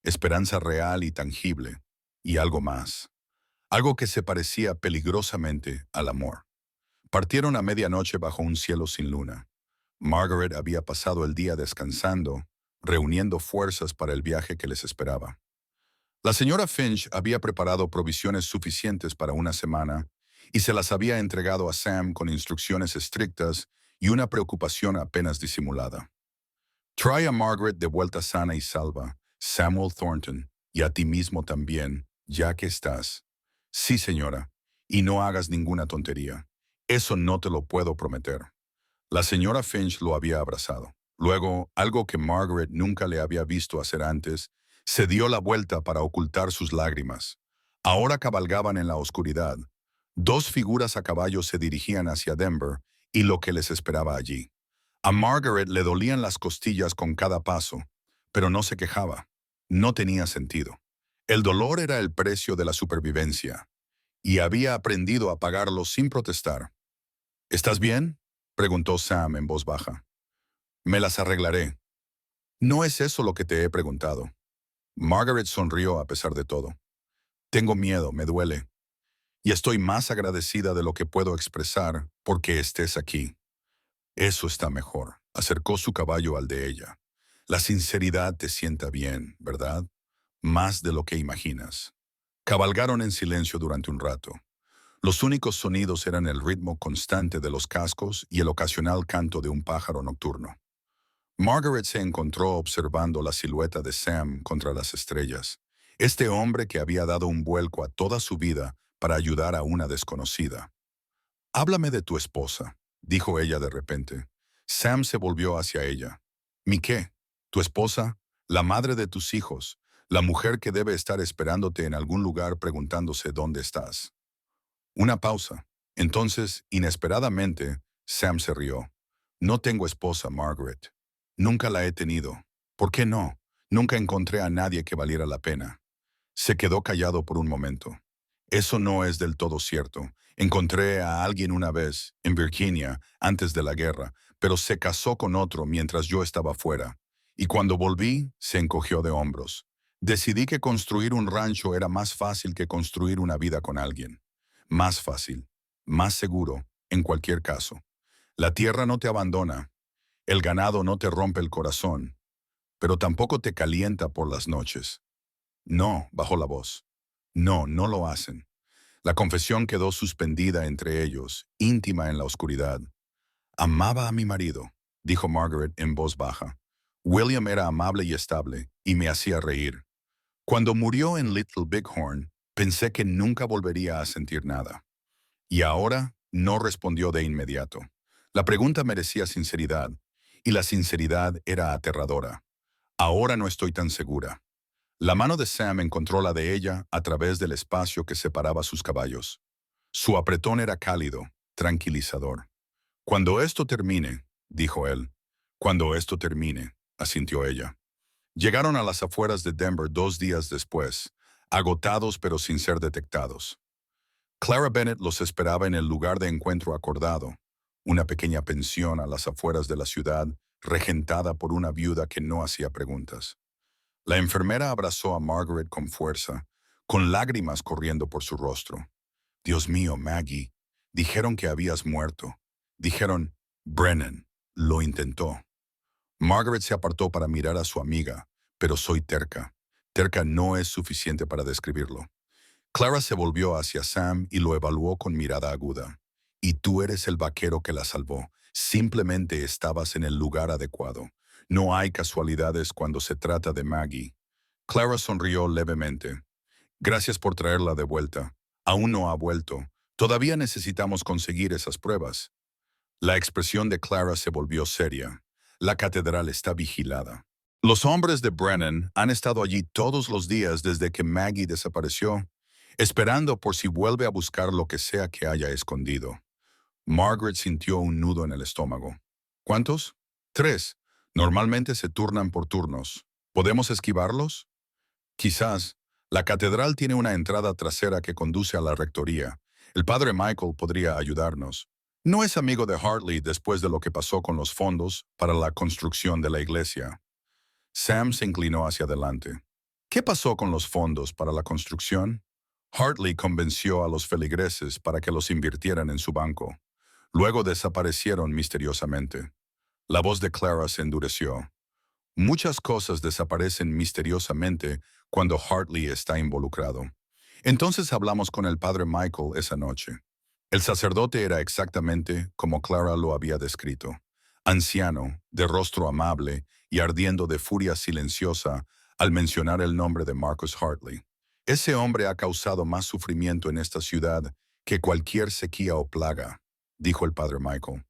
Esperanza real y tangible. Y algo más. Algo que se parecía peligrosamente al amor. Partieron a medianoche bajo un cielo sin luna. Margaret había pasado el día descansando, reuniendo fuerzas para el viaje que les esperaba. La señora Finch había preparado provisiones suficientes para una semana y se las había entregado a Sam con instrucciones estrictas y una preocupación apenas disimulada. Trae a Margaret de vuelta sana y salva, Samuel Thornton, y a ti mismo también, ya que estás. Sí, señora, y no hagas ninguna tontería. Eso no te lo puedo prometer. La señora Finch lo había abrazado. Luego, algo que Margaret nunca le había visto hacer antes, se dio la vuelta para ocultar sus lágrimas. Ahora cabalgaban en la oscuridad. Dos figuras a caballo se dirigían hacia Denver y lo que les esperaba allí. A Margaret le dolían las costillas con cada paso, pero no se quejaba. No tenía sentido. El dolor era el precio de la supervivencia, y había aprendido a pagarlo sin protestar. ¿Estás bien?, preguntó Sam en voz baja. Me las arreglaré. No es eso lo que te he preguntado. Margaret sonrió a pesar de todo. Tengo miedo, me duele, y estoy más agradecida de lo que puedo expresar porque estés aquí. Eso está mejor. Acercó su caballo al de ella. La sinceridad te sienta bien, ¿verdad? Más de lo que imaginas. Cabalgaron en silencio durante un rato. Los únicos sonidos eran el ritmo constante de los cascos y el ocasional canto de un pájaro nocturno. Margaret se encontró observando la silueta de Sam contra las estrellas. Este hombre que había dado un vuelco a toda su vida para ayudar a una desconocida. Háblame de tu esposa, dijo ella de repente. Sam se volvió hacia ella. ¿Mi qué? ¿Tu esposa? La madre de tus hijos, la mujer que debe estar esperándote en algún lugar preguntándose dónde estás. Una pausa. Entonces, inesperadamente, Sam se rió. No tengo esposa, Margaret. Nunca la he tenido. ¿Por qué no? Nunca encontré a nadie que valiera la pena. Se quedó callado por un momento. Eso no es del todo cierto. Encontré a alguien una vez, en Virginia, antes de la guerra, pero se casó con otro mientras yo estaba fuera. Y cuando volví, se encogió de hombros. Decidí que construir un rancho era más fácil que construir una vida con alguien. Más fácil, más seguro, en cualquier caso. La tierra no te abandona, el ganado no te rompe el corazón, pero tampoco te calienta por las noches. No, bajó la voz. No, no lo hacen. La confesión quedó suspendida entre ellos, íntima en la oscuridad. Amaba a mi marido, dijo Margaret en voz baja. William era amable y estable, y me hacía reír. Cuando murió en Little Bighorn, pensé que nunca volvería a sentir nada. Y ahora no respondió de inmediato. La pregunta merecía sinceridad, y la sinceridad era aterradora. Ahora no estoy tan segura. La mano de Sam encontró la de ella a través del espacio que separaba sus caballos. Su apretón era cálido, tranquilizador. Cuando esto termine, dijo él. Cuando esto termine, asintió ella. Llegaron a las afueras de Denver 2 días después, agotados pero sin ser detectados. Clara Bennett los esperaba en el lugar de encuentro acordado, una pequeña pensión a las afueras de la ciudad, regentada por una viuda que no hacía preguntas. La enfermera abrazó a Margaret con fuerza, con lágrimas corriendo por su rostro. Dios mío, Maggie, dijeron que habías muerto. Dijeron, Brennan, lo intentó. Margaret se apartó para mirar a su amiga, pero soy terca. Terca no es suficiente para describirlo. Clara se volvió hacia Sam y lo evaluó con mirada aguda. Y tú eres el vaquero que la salvó. Simplemente estabas en el lugar adecuado. No hay casualidades cuando se trata de Maggie. Clara sonrió levemente. Gracias por traerla de vuelta. Aún no ha vuelto. Todavía necesitamos conseguir esas pruebas. La expresión de Clara se volvió seria. La catedral está vigilada. Los hombres de Brennan han estado allí todos los días desde que Maggie desapareció, esperando por si vuelve a buscar lo que sea que haya escondido. Margaret sintió un nudo en el estómago. ¿Cuántos? 3. Normalmente se turnan por turnos. ¿Podemos esquivarlos? Quizás. La catedral tiene una entrada trasera que conduce a la rectoría. El padre Michael podría ayudarnos. No es amigo de Hartley después de lo que pasó con los fondos para la construcción de la iglesia. Sam se inclinó hacia adelante. ¿Qué pasó con los fondos para la construcción? Hartley convenció a los feligreses para que los invirtieran en su banco. Luego desaparecieron misteriosamente. La voz de Clara se endureció. Muchas cosas desaparecen misteriosamente cuando Hartley está involucrado. Entonces hablamos con el padre Michael esa noche. El sacerdote era exactamente como Clara lo había descrito. Anciano, de rostro amable y ardiendo de furia silenciosa al mencionar el nombre de Marcus Hartley. Ese hombre ha causado más sufrimiento en esta ciudad que cualquier sequía o plaga, dijo el padre Michael.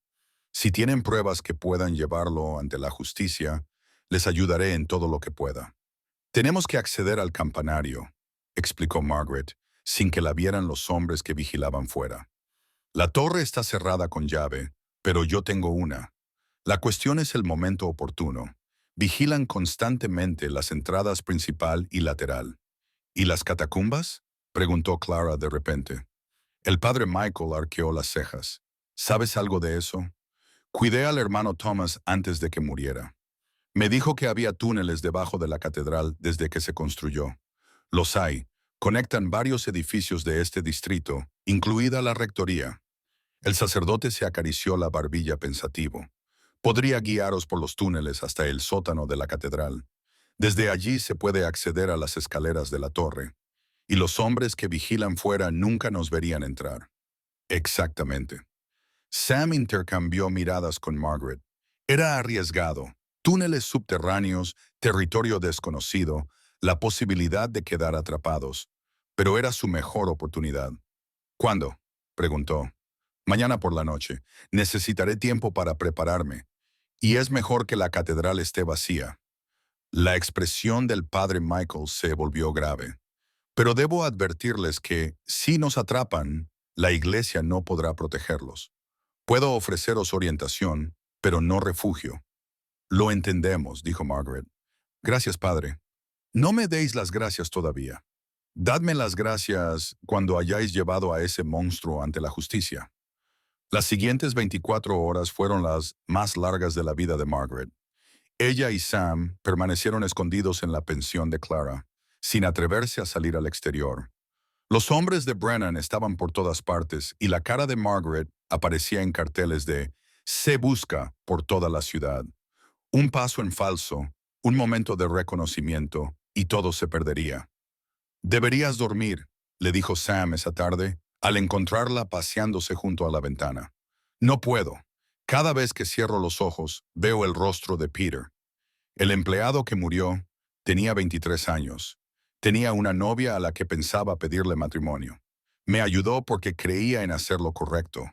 Si tienen pruebas que puedan llevarlo ante la justicia, les ayudaré en todo lo que pueda. Tenemos que acceder al campanario, explicó Margaret, sin que la vieran los hombres que vigilaban fuera. La torre está cerrada con llave, pero yo tengo una. La cuestión es el momento oportuno. Vigilan constantemente las entradas principal y lateral. ¿Y las catacumbas? Preguntó Clara de repente. El padre Michael arqueó las cejas. ¿Sabes algo de eso? Cuidé al hermano Thomas antes de que muriera. Me dijo que había túneles debajo de la catedral desde que se construyó. Los hay. Conectan varios edificios de este distrito, incluida la rectoría. El sacerdote se acarició la barbilla pensativo. Podría guiaros por los túneles hasta el sótano de la catedral. Desde allí se puede acceder a las escaleras de la torre. Y los hombres que vigilan fuera nunca nos verían entrar. Exactamente. Sam intercambió miradas con Margaret. Era arriesgado. Túneles subterráneos, territorio desconocido, la posibilidad de quedar atrapados. Pero era su mejor oportunidad. ¿Cuándo? Preguntó. Mañana por la noche. Necesitaré tiempo para prepararme. Y es mejor que la catedral esté vacía. La expresión del padre Michael se volvió grave. Pero debo advertirles que, si nos atrapan, la iglesia no podrá protegerlos. Puedo ofreceros orientación, pero no refugio. Lo entendemos, dijo Margaret. Gracias, padre. No me deis las gracias todavía. Dadme las gracias cuando hayáis llevado a ese monstruo ante la justicia. Las siguientes 24 horas fueron las más largas de la vida de Margaret. Ella y Sam permanecieron escondidos en la pensión de Clara, sin atreverse a salir al exterior. Los hombres de Brennan estaban por todas partes y la cara de Margaret aparecía en carteles de "Se busca" por toda la ciudad. Un paso en falso, un momento de reconocimiento, y todo se perdería. Deberías dormir, le dijo Sam esa tarde, al encontrarla paseándose junto a la ventana. No puedo. Cada vez que cierro los ojos, veo el rostro de Peter. El empleado que murió tenía 23 años. Tenía una novia a la que pensaba pedirle matrimonio. Me ayudó porque creía en hacer lo correcto.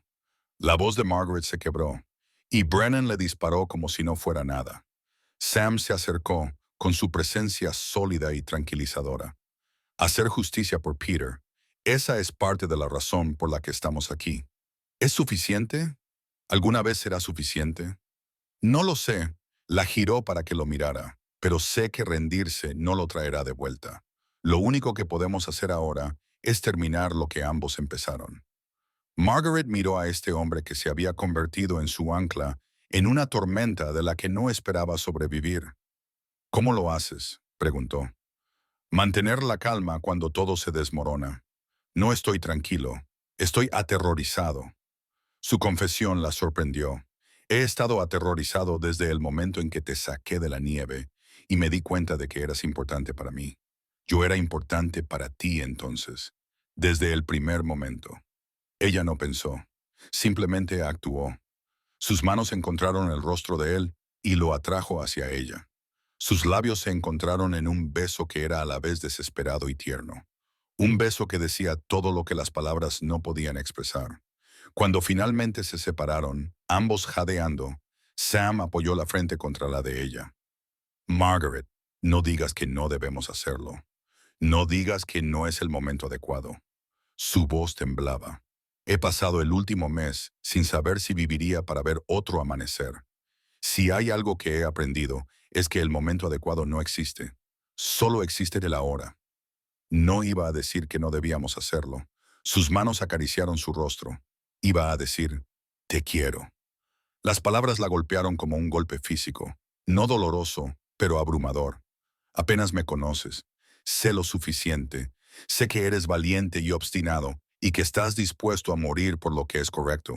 La voz de Margaret se quebró, y Brennan le disparó como si no fuera nada. Sam se acercó, con su presencia sólida y tranquilizadora. Hacer justicia por Peter, esa es parte de la razón por la que estamos aquí. ¿Es suficiente? ¿Alguna vez será suficiente? No lo sé. La giró para que lo mirara, pero sé que rendirse no lo traerá de vuelta. Lo único que podemos hacer ahora es terminar lo que ambos empezaron. Margaret miró a este hombre que se había convertido en su ancla en una tormenta de la que no esperaba sobrevivir. ¿Cómo lo haces?, preguntó. Mantener la calma cuando todo se desmorona. No estoy tranquilo, estoy aterrorizado. Su confesión la sorprendió. He estado aterrorizado desde el momento en que te saqué de la nieve y me di cuenta de que eras importante para mí. Yo era importante para ti entonces, desde el primer momento. Ella no pensó, simplemente actuó. Sus manos encontraron el rostro de él y lo atrajo hacia ella. Sus labios se encontraron en un beso que era a la vez desesperado y tierno. Un beso que decía todo lo que las palabras no podían expresar. Cuando finalmente se separaron, ambos jadeando, Sam apoyó la frente contra la de ella. Margaret, no digas que no debemos hacerlo. No digas que no es el momento adecuado. Su voz temblaba. He pasado el último mes sin saber si viviría para ver otro amanecer. Si hay algo que he aprendido, es que el momento adecuado no existe. Solo existe el ahora. No iba a decir que no debíamos hacerlo. Sus manos acariciaron su rostro. Iba a decir, te quiero. Las palabras la golpearon como un golpe físico. No doloroso, pero abrumador. Apenas me conoces. Sé lo suficiente. Sé que eres valiente y obstinado y que estás dispuesto a morir por lo que es correcto.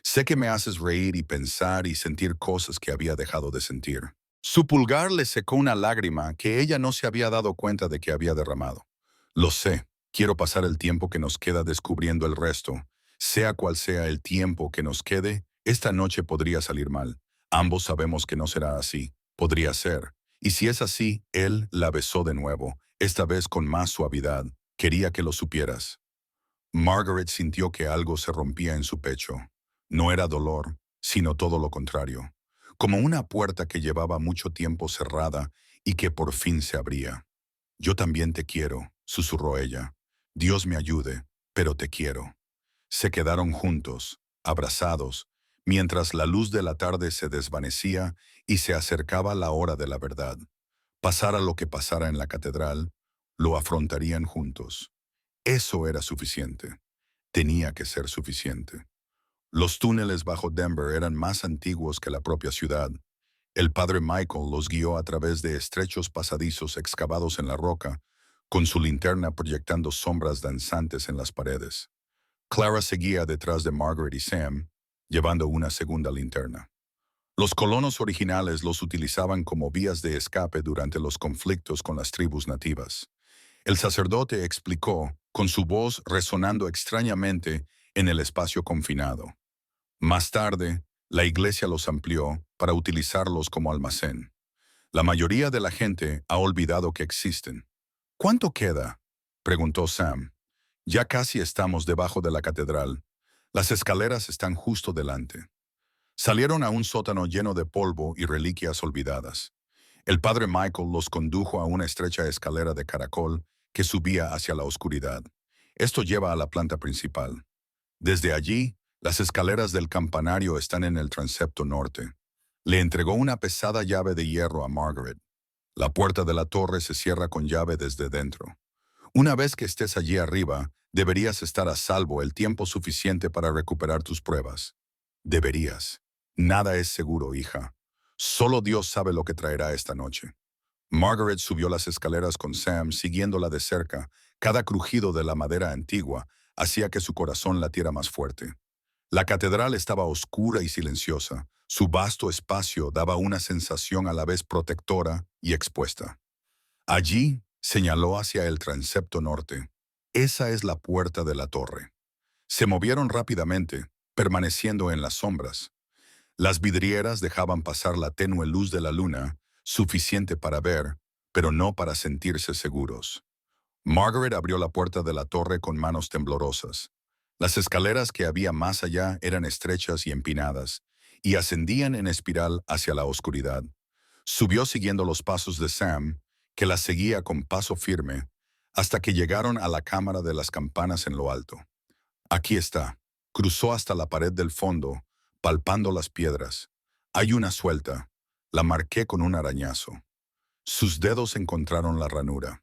Sé que me haces reír y pensar y sentir cosas que había dejado de sentir. Su pulgar le secó una lágrima que ella no se había dado cuenta de que había derramado. Lo sé, quiero pasar el tiempo que nos queda descubriendo el resto. Sea cual sea el tiempo que nos quede, esta noche podría salir mal. Ambos sabemos que no será así. Podría ser. Y si es así, él la besó de nuevo, esta vez con más suavidad. Quería que lo supieras. Margaret sintió que algo se rompía en su pecho. No era dolor, sino todo lo contrario. Como una puerta que llevaba mucho tiempo cerrada y que por fin se abría. Yo también te quiero, susurró ella. Dios me ayude, pero te quiero. Se quedaron juntos, abrazados, mientras la luz de la tarde se desvanecía y se acercaba la hora de la verdad. Pasara lo que pasara en la catedral, lo afrontarían juntos. Eso era suficiente. Tenía que ser suficiente. Los túneles bajo Denver eran más antiguos que la propia ciudad. El padre Michael los guió a través de estrechos pasadizos excavados en la roca, con su linterna proyectando sombras danzantes en las paredes. Clara seguía detrás de Margaret y Sam, llevando una segunda linterna. Los colonos originales los utilizaban como vías de escape durante los conflictos con las tribus nativas. El sacerdote explicó, con su voz resonando extrañamente en el espacio confinado. Más tarde, la iglesia los amplió para utilizarlos como almacén. La mayoría de la gente ha olvidado que existen. ¿Cuánto queda?, preguntó Sam. Ya casi estamos debajo de la catedral. Las escaleras están justo delante. Salieron a un sótano lleno de polvo y reliquias olvidadas. El padre Michael los condujo a una estrecha escalera de caracol que subía hacia la oscuridad. Esto lleva a la planta principal. Desde allí, las escaleras del campanario están en el transepto norte. Le entregó una pesada llave de hierro a Margaret. La puerta de la torre se cierra con llave desde dentro. Una vez que estés allí arriba, deberías estar a salvo el tiempo suficiente para recuperar tus pruebas. Deberías. Nada es seguro, hija. Solo Dios sabe lo que traerá esta noche. Margaret subió las escaleras con Sam, siguiéndola de cerca. Cada crujido de la madera antigua hacía que su corazón latiera más fuerte. La catedral estaba oscura y silenciosa. Su vasto espacio daba una sensación a la vez protectora y expuesta. Allí señaló hacia el transepto norte. Esa es la puerta de la torre. Se movieron rápidamente, permaneciendo en las sombras. Las vidrieras dejaban pasar la tenue luz de la luna, suficiente para ver, pero no para sentirse seguros. Margaret abrió la puerta de la torre con manos temblorosas. Las escaleras que había más allá eran estrechas y empinadas, y ascendían en espiral hacia la oscuridad. Subió siguiendo los pasos de Sam, que la seguía con paso firme, hasta que llegaron a la cámara de las campanas en lo alto. Aquí está. Cruzó hasta la pared del fondo, palpando las piedras. Hay una suelta. La marqué con un arañazo. Sus dedos encontraron la ranura.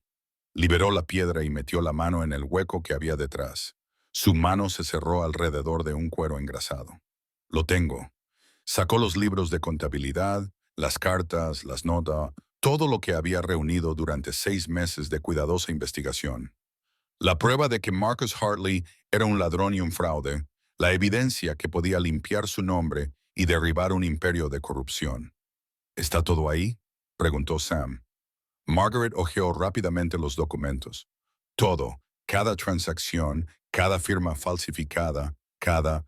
Liberó la piedra y metió la mano en el hueco que había detrás. Su mano se cerró alrededor de un cuero engrasado. Lo tengo. Sacó los libros de contabilidad, las cartas, las notas, todo lo que había reunido durante 6 meses de cuidadosa investigación. La prueba de que Marcus Hartley era un ladrón y un fraude, la evidencia que podía limpiar su nombre y derribar un imperio de corrupción. ¿Está todo ahí?, preguntó Sam. Margaret hojeó rápidamente los documentos. Todo, cada transacción, cada firma falsificada, cada...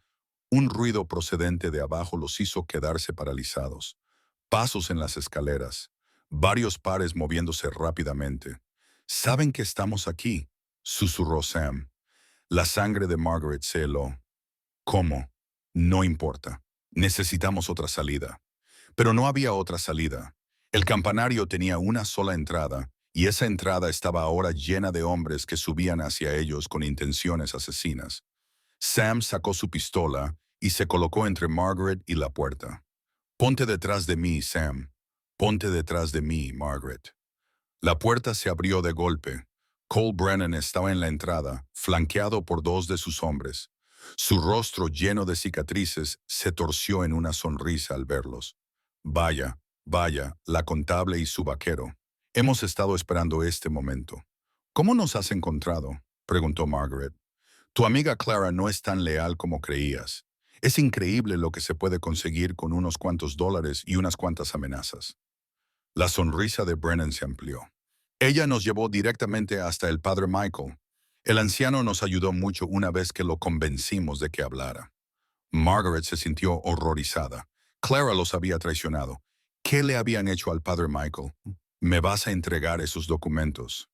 Un ruido procedente de abajo los hizo quedarse paralizados. Pasos en las escaleras, varios pares moviéndose rápidamente. «¿Saben que estamos aquí?», susurró Sam. La sangre de Margaret se heló. «¿Cómo? No importa. Necesitamos otra salida». Pero no había otra salida. El campanario tenía una sola entrada, y esa entrada estaba ahora llena de hombres que subían hacia ellos con intenciones asesinas. Sam sacó su pistola y se colocó entre Margaret y la puerta. «Ponte detrás de mí, Sam. Ponte detrás de mí, Margaret». La puerta se abrió de golpe. Cole Brennan estaba en la entrada, flanqueado por 2 de sus hombres. Su rostro lleno de cicatrices se torció en una sonrisa al verlos. «Vaya, vaya, la contable y su vaquero. Hemos estado esperando este momento». «¿Cómo nos has encontrado?», preguntó Margaret. «Tu amiga Clara no es tan leal como creías. Es increíble lo que se puede conseguir con unos cuantos dólares y unas cuantas amenazas». La sonrisa de Brennan se amplió. «Ella nos llevó directamente hasta el padre Michael. El anciano nos ayudó mucho una vez que lo convencimos de que hablara». Margaret se sintió horrorizada. Clara los había traicionado. ¿Qué le habían hecho al padre Michael? «Me vas a entregar esos documentos».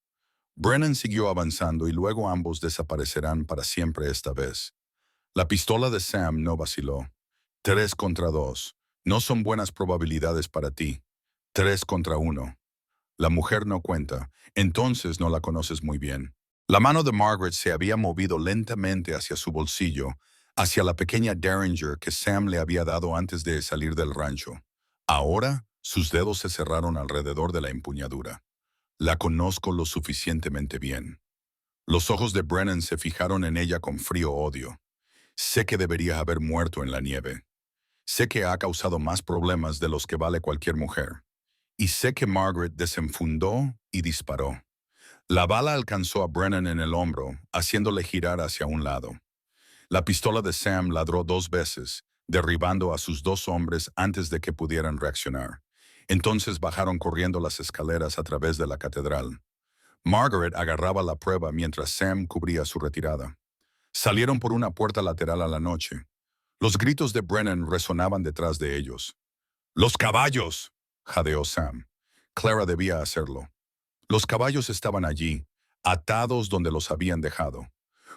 Brennan siguió avanzando y luego ambos desaparecerán para siempre esta vez. La pistola de Sam no vaciló. 3 contra 2. No son buenas probabilidades para ti. 3 contra 1. La mujer no cuenta, entonces no la conoces muy bien. La mano de Margaret se había movido lentamente hacia su bolsillo, hacia la pequeña Derringer que Sam le había dado antes de salir del rancho. Ahora, sus dedos se cerraron alrededor de la empuñadura. «La conozco lo suficientemente bien». Los ojos de Brennan se fijaron en ella con frío odio. «Sé que debería haber muerto en la nieve. Sé que ha causado más problemas de los que vale cualquier mujer. Y sé que Margaret desenfundó y disparó». La bala alcanzó a Brennan en el hombro, haciéndole girar hacia un lado. La pistola de Sam ladró 2 veces, derribando a sus 2 hombres antes de que pudieran reaccionar. Entonces bajaron corriendo las escaleras a través de la catedral. Margaret agarraba la prueba mientras Sam cubría su retirada. Salieron por una puerta lateral a la noche. Los gritos de Brennan resonaban detrás de ellos. «¡Los caballos!», jadeó Sam. Clara debía hacerlo. Los caballos estaban allí, atados donde los habían dejado.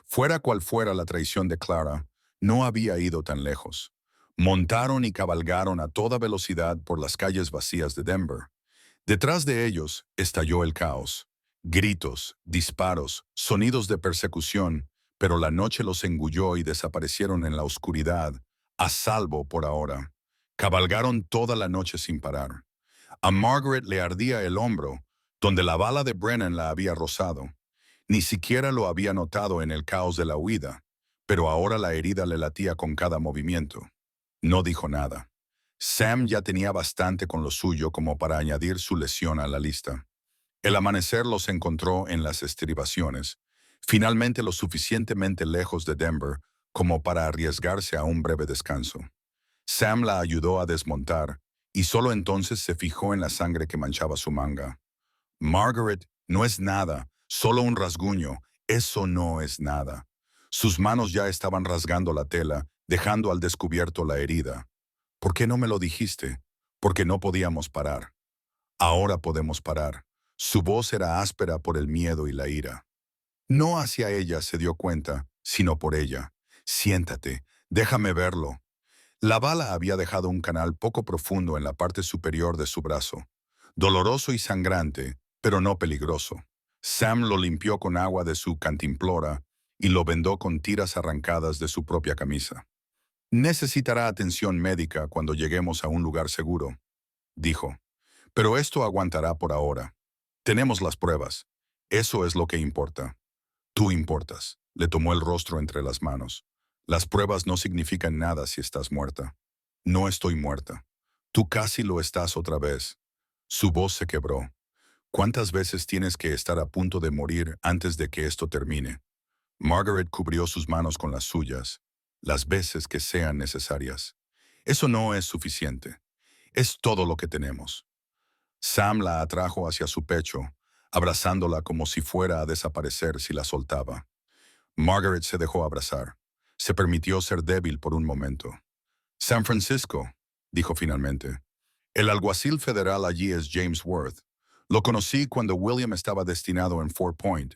Fuera cual fuera la traición de Clara, no había ido tan lejos. Montaron y cabalgaron a toda velocidad por las calles vacías de Denver. Detrás de ellos estalló el caos. Gritos, disparos, sonidos de persecución, pero la noche los engulló y desaparecieron en la oscuridad, a salvo por ahora. Cabalgaron toda la noche sin parar. A Margaret le ardía el hombro, donde la bala de Brennan la había rozado. Ni siquiera lo había notado en el caos de la huida, pero ahora la herida le latía con cada movimiento. No dijo nada. Sam ya tenía bastante con lo suyo como para añadir su lesión a la lista. El amanecer los encontró en las estribaciones, finalmente lo suficientemente lejos de Denver como para arriesgarse a un breve descanso. Sam la ayudó a desmontar, y solo entonces se fijó en la sangre que manchaba su manga. «Margaret, no es nada, solo un rasguño, eso no es nada». Sus manos ya estaban rasgando la tela, dejando al descubierto la herida. «¿Por qué no me lo dijiste?». «Porque no podíamos parar». «Ahora podemos parar». Su voz era áspera por el miedo y la ira. No hacia ella se dio cuenta, sino por ella. «Siéntate, déjame verlo». La bala había dejado un canal poco profundo en la parte superior de su brazo. Doloroso y sangrante, pero no peligroso. Sam lo limpió con agua de su cantimplora y lo vendó con tiras arrancadas de su propia camisa. «Necesitará atención médica cuando lleguemos a un lugar seguro», dijo. «Pero esto aguantará por ahora. Tenemos las pruebas. Eso es lo que importa. Tú importas». Le tomó el rostro entre las manos. Las pruebas no significan nada si estás muerta. No estoy muerta. Tú casi lo estás otra vez. Su voz se quebró. ¿Cuántas veces tienes que estar a punto de morir antes de que esto termine? Margaret cubrió sus manos con las suyas, las veces que sean necesarias. Eso no es suficiente. Es todo lo que tenemos. Sam la atrajo hacia su pecho, abrazándola como si fuera a desaparecer si la soltaba. Margaret se dejó abrazar. Se permitió ser débil por un momento. San Francisco, dijo finalmente. El alguacil federal allí es James Worth. Lo conocí cuando William estaba destinado en Fort Point.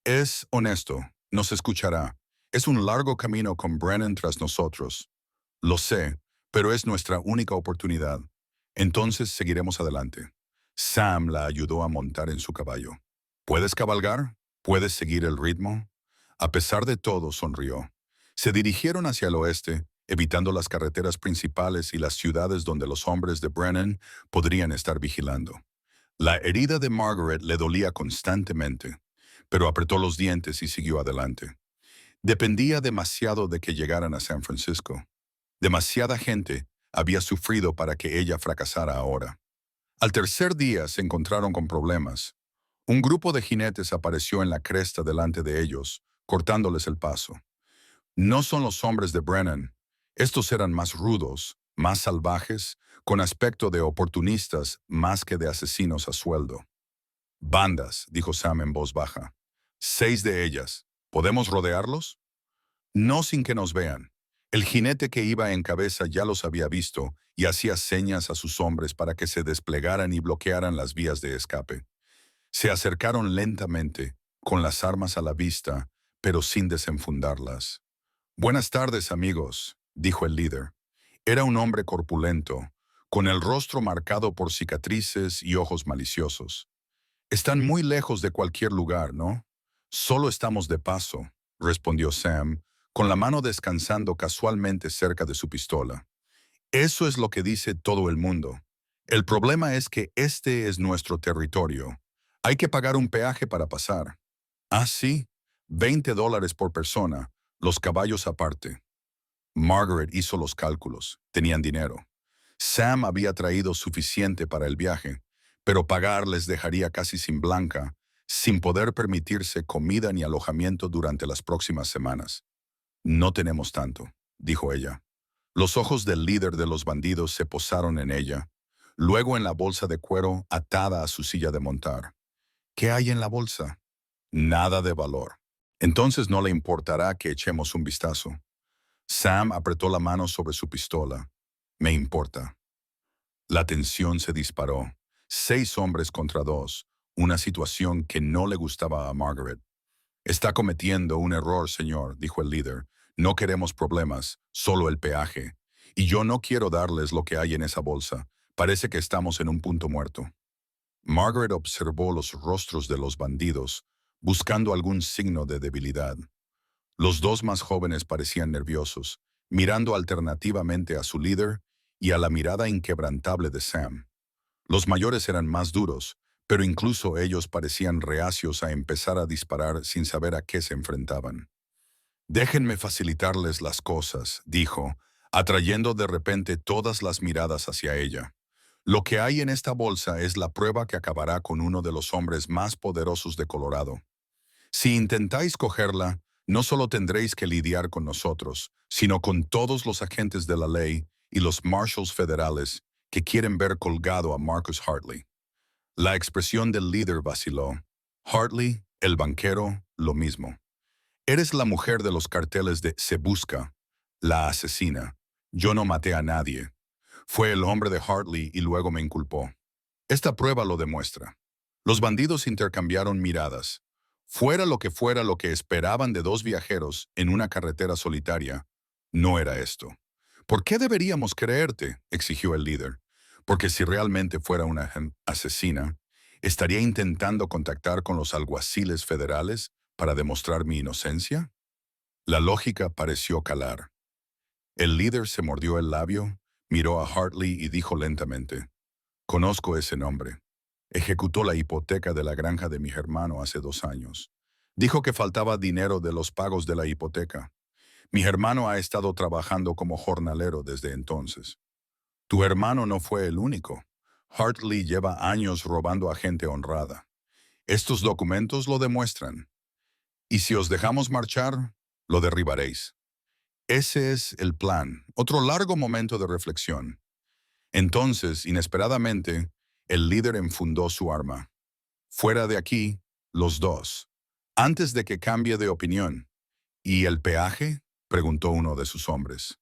Es honesto, nos escuchará. Es un largo camino con Brennan tras nosotros. Lo sé, pero es nuestra única oportunidad. Entonces seguiremos adelante. Sam la ayudó a montar en su caballo. ¿Puedes cabalgar? ¿Puedes seguir el ritmo? A pesar de todo, sonrió. Se dirigieron hacia el oeste, evitando las carreteras principales y las ciudades donde los hombres de Brennan podrían estar vigilando. La herida de Margaret le dolía constantemente, pero apretó los dientes y siguió adelante. Dependía demasiado de que llegaran a San Francisco. Demasiada gente había sufrido para que ella fracasara ahora. Al tercer día se encontraron con problemas. Un grupo de jinetes apareció en la cresta delante de ellos, cortándoles el paso. No son los hombres de Brennan. Estos eran más rudos, más salvajes, con aspecto de oportunistas más que de asesinos a sueldo. Bandas, dijo Sam en voz baja. 6 de ellas. ¿Podemos rodearlos? No sin que nos vean. El jinete que iba en cabeza ya los había visto y hacía señas a sus hombres para que se desplegaran y bloquearan las vías de escape. Se acercaron lentamente, con las armas a la vista, pero sin desenfundarlas. «Buenas tardes, amigos», dijo el líder. Era un hombre corpulento, con el rostro marcado por cicatrices y ojos maliciosos. «Están muy lejos de cualquier lugar, ¿no?» «Solo estamos de paso», respondió Sam, con la mano descansando casualmente cerca de su pistola. «Eso es lo que dice todo el mundo. El problema es que este es nuestro territorio. Hay que pagar un peaje para pasar». «Ah, sí, $20 por persona, los caballos aparte». Margaret hizo los cálculos. Tenían dinero. Sam había traído suficiente para el viaje, pero pagar les dejaría casi sin blanca, sin poder permitirse comida ni alojamiento durante las próximas semanas. «No tenemos tanto», dijo ella. Los ojos del líder de los bandidos se posaron en ella, luego en la bolsa de cuero atada a su silla de montar. «¿Qué hay en la bolsa?» «Nada de valor». «Entonces no le importará que echemos un vistazo». Sam apretó la mano sobre su pistola. «Me importa». La tensión se disparó. 6 hombres contra 2, una situación que no le gustaba a Margaret. «Está cometiendo un error, señor», dijo el líder. «No queremos problemas, solo el peaje. Y yo no quiero darles lo que hay en esa bolsa. Parece que estamos en un punto muerto». Margaret observó los rostros de los bandidos, buscando algún signo de debilidad. Los 2 más jóvenes parecían nerviosos, mirando alternativamente a su líder y a la mirada inquebrantable de Sam. Los mayores eran más duros, pero incluso ellos parecían reacios a empezar a disparar sin saber a qué se enfrentaban. «Déjenme facilitarles las cosas», dijo, atrayendo de repente todas las miradas hacia ella. «Lo que hay en esta bolsa es la prueba que acabará con uno de los hombres más poderosos de Colorado. Si intentáis cogerla, no solo tendréis que lidiar con nosotros, sino con todos los agentes de la ley y los marshals federales que quieren ver colgado a Marcus Hartley». La expresión del líder vaciló. «Hartley, el banquero, lo mismo. Eres la mujer de los carteles de Se Busca, la asesina. Yo no maté a nadie. Fue el hombre de Hartley y luego me inculpó. Esta prueba lo demuestra». Los bandidos intercambiaron miradas. Fuera lo que esperaban de 2 viajeros en una carretera solitaria, no era esto. «¿Por qué deberíamos creerte?», exigió el líder. «Porque si realmente fuera una asesina, ¿estaría intentando contactar con los alguaciles federales para demostrar mi inocencia?» La lógica pareció calar. El líder se mordió el labio, miró a Hartley y dijo lentamente: «Conozco ese nombre. Ejecutó la hipoteca de la granja de mi hermano hace 2 años. Dijo que faltaba dinero de los pagos de la hipoteca. Mi hermano ha estado trabajando como jornalero desde entonces. Tu hermano no fue el único. Hartley lleva años robando a gente honrada. Estos documentos lo demuestran. Y si os dejamos marchar, lo derribaréis. Ese es el plan. Otro largo momento de reflexión. Entonces, inesperadamente, el líder enfundó su arma. Fuera de aquí, los dos. Antes de que cambie de opinión. ¿Y el peaje? Preguntó uno de sus hombres.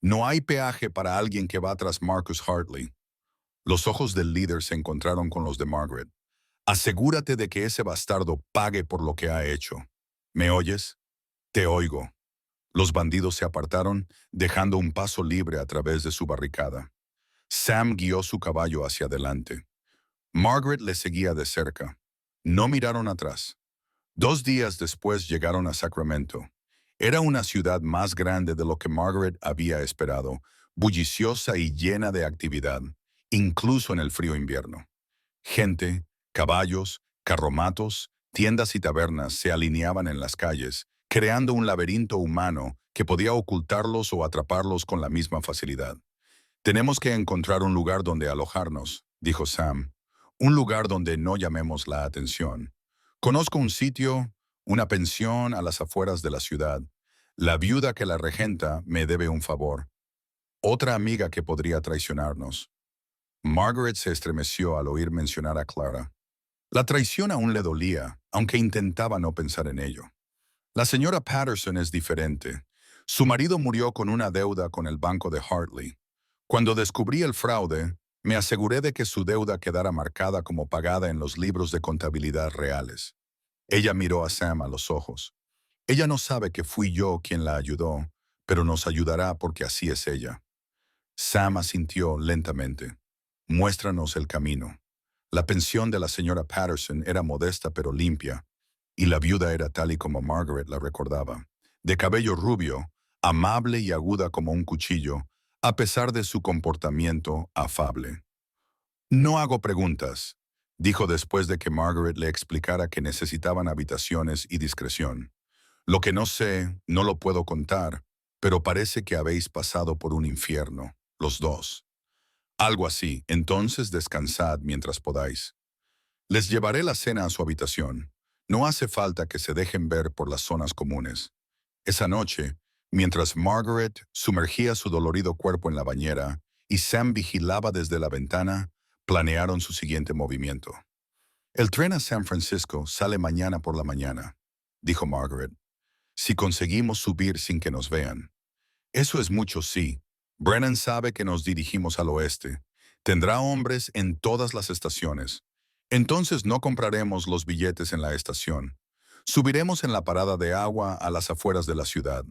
No hay peaje para alguien que va tras Marcus Hartley. Los ojos del líder se encontraron con los de Margaret. Asegúrate de que ese bastardo pague por lo que ha hecho. ¿Me oyes? Te oigo. Los bandidos se apartaron, dejando un paso libre a través de su barricada. Sam guió su caballo hacia adelante. Margaret le seguía de cerca. No miraron atrás. 2 días después llegaron a Sacramento. Era una ciudad más grande de lo que Margaret había esperado, bulliciosa y llena de actividad, incluso en el frío invierno. Gente, caballos, carromatos, tiendas y tabernas se alineaban en las calles, creando un laberinto humano que podía ocultarlos o atraparlos con la misma facilidad. Tenemos que encontrar un lugar donde alojarnos, dijo Sam. Un lugar donde no llamemos la atención. Conozco un sitio, una pensión a las afueras de la ciudad. La viuda que la regenta me debe un favor. Otra amiga que podría traicionarnos. Margaret se estremeció al oír mencionar a Clara. La traición aún le dolía, aunque intentaba no pensar en ello. La señora Patterson es diferente. Su marido murió con una deuda con el banco de Hartley. Cuando descubrí el fraude, me aseguré de que su deuda quedara marcada como pagada en los libros de contabilidad reales. Ella miró a Sam a los ojos. Ella no sabe que fui yo quien la ayudó, pero nos ayudará porque así es ella. Sam asintió lentamente. Muéstranos el camino. La pensión de la señora Patterson era modesta pero limpia, y la viuda era tal y como Margaret la recordaba, de cabello rubio, amable y aguda como un cuchillo, a pesar de su comportamiento afable. No hago preguntas, dijo después de que Margaret le explicara que necesitaban habitaciones y discreción. Lo que no sé, no lo puedo contar, pero parece que habéis pasado por un infierno, los dos. Algo así, entonces descansad mientras podáis. Les llevaré la cena a su habitación. No hace falta que se dejen ver por las zonas comunes. Esa noche, mientras Margaret sumergía su dolorido cuerpo en la bañera y Sam vigilaba desde la ventana, planearon su siguiente movimiento. El tren a San Francisco sale mañana por la mañana, dijo Margaret. Si conseguimos subir sin que nos vean. Eso es mucho, sí. Brennan sabe que nos dirigimos al oeste. Tendrá hombres en todas las estaciones. Entonces no compraremos los billetes en la estación. Subiremos en la parada de agua a las afueras de la ciudad.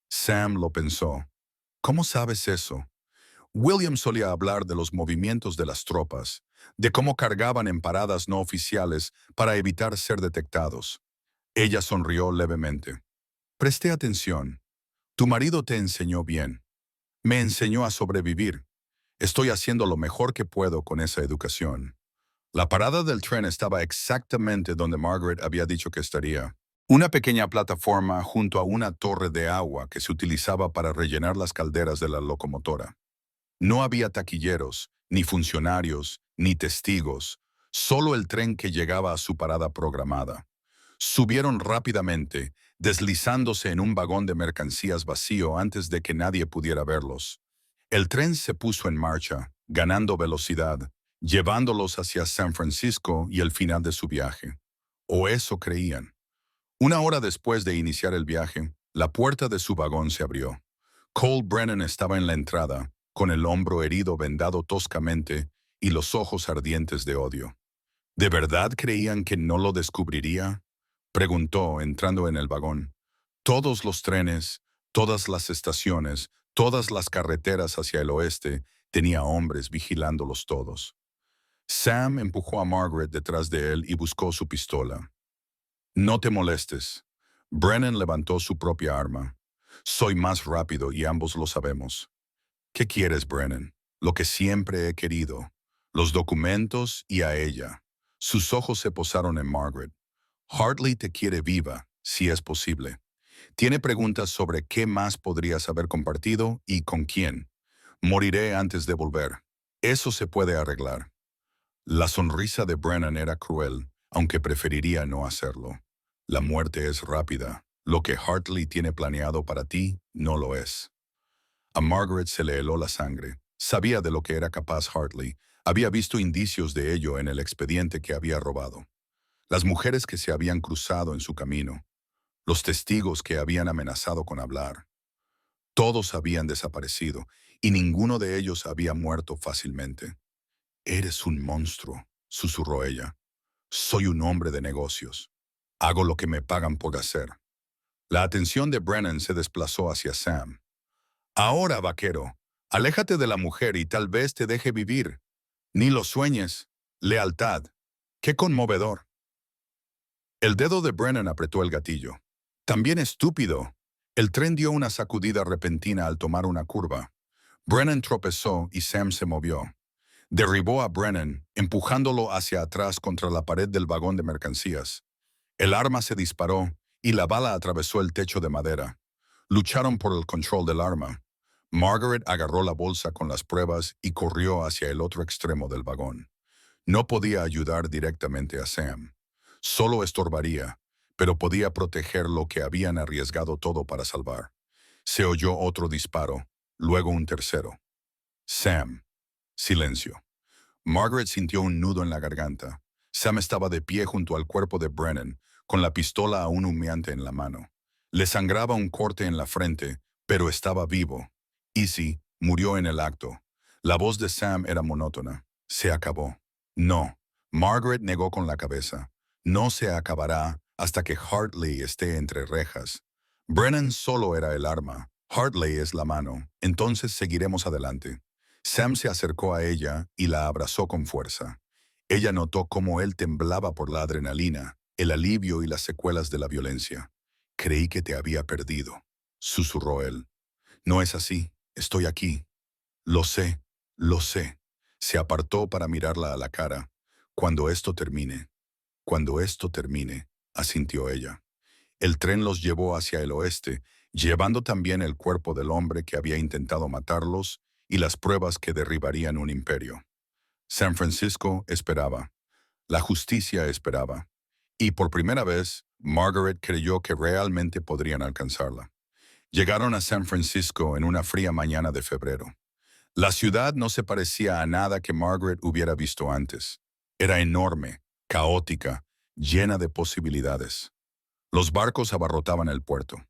Sam lo pensó. ¿Cómo sabes eso? William solía hablar de los movimientos de las tropas, de cómo cargaban en paradas no oficiales para evitar ser detectados. Ella sonrió levemente. Presté atención. Tu marido te enseñó bien. Me enseñó a sobrevivir. Estoy haciendo lo mejor que puedo con esa educación. La parada del tren estaba exactamente donde Margaret había dicho que estaría. Una pequeña plataforma junto a una torre de agua que se utilizaba para rellenar las calderas de la locomotora. No había taquilleros, ni funcionarios, ni testigos, solo el tren que llegaba a su parada programada. Subieron rápidamente, deslizándose en un vagón de mercancías vacío antes de que nadie pudiera verlos. El tren se puso en marcha, ganando velocidad, llevándolos hacia San Francisco y el final de su viaje. O eso creían. Una hora después de iniciar el viaje, la puerta de su vagón se abrió. Cole Brennan estaba en la entrada, con el hombro herido vendado toscamente y los ojos ardientes de odio. ¿De verdad creían que no lo descubriría? Preguntó, entrando en el vagón. Todos los trenes, todas las estaciones, todas las carreteras hacia el oeste, tenía hombres vigilándolos todos. Sam empujó a Margaret detrás de él y buscó su pistola. No te molestes. Brennan levantó su propia arma. Soy más rápido y ambos lo sabemos. ¿Qué quieres, Brennan? Lo que siempre he querido. Los documentos y a ella. Sus ojos se posaron en Margaret. Hartley te quiere viva, si es posible. Tiene preguntas sobre qué más podrías haber compartido y con quién. Moriré antes de volver. Eso se puede arreglar. La sonrisa de Brennan era cruel, aunque preferiría no hacerlo. La muerte es rápida. Lo que Hartley tiene planeado para ti no lo es. A Margaret se le heló la sangre. Sabía de lo que era capaz Hartley. Había visto indicios de ello en el expediente que había robado. Las mujeres que se habían cruzado en su camino. Los testigos que habían amenazado con hablar. Todos habían desaparecido y ninguno de ellos había muerto fácilmente. Eres un monstruo, susurró ella. Soy un hombre de negocios. Hago lo que me pagan por hacer. La atención de Brennan se desplazó hacia Sam. Ahora, vaquero, aléjate de la mujer y tal vez te deje vivir. Ni lo sueñes. Lealtad. ¡Qué conmovedor! El dedo de Brennan apretó el gatillo. También estúpido. El tren dio una sacudida repentina al tomar una curva. Brennan tropezó y Sam se movió. Derribó a Brennan, empujándolo hacia atrás contra la pared del vagón de mercancías. El arma se disparó y la bala atravesó el techo de madera. Lucharon por el control del arma. Margaret agarró la bolsa con las pruebas y corrió hacia el otro extremo del vagón. No podía ayudar directamente a Sam. Solo estorbaría, pero podía proteger lo que habían arriesgado todo para salvar. Se oyó otro disparo, luego un tercero. Sam. Silencio. Margaret sintió un nudo en la garganta. Sam estaba de pie junto al cuerpo de Brennan, con la pistola aún humeante en la mano. Le sangraba un corte en la frente, pero estaba vivo. Easy murió en el acto. La voz de Sam era monótona. Se acabó. No. Margaret negó con la cabeza. No se acabará hasta que Hartley esté entre rejas. Brennan solo era el arma. Hartley es la mano. Entonces seguiremos adelante. Sam se acercó a ella y la abrazó con fuerza. Ella notó cómo él temblaba por la adrenalina, el alivio y las secuelas de la violencia. Creí que te había perdido, susurró él. No es así, estoy aquí. Lo sé, lo sé. Se apartó para mirarla a la cara. Cuando esto termine, asintió ella. El tren los llevó hacia el oeste, llevando también el cuerpo del hombre que había intentado matarlos y las pruebas que derribarían un imperio. San Francisco esperaba. La justicia esperaba. Y por primera vez, Margaret creyó que realmente podrían alcanzarla. Llegaron a San Francisco en una fría mañana de febrero. La ciudad no se parecía a nada que Margaret hubiera visto antes. Era enorme, caótica, llena de posibilidades. Los barcos abarrotaban el puerto.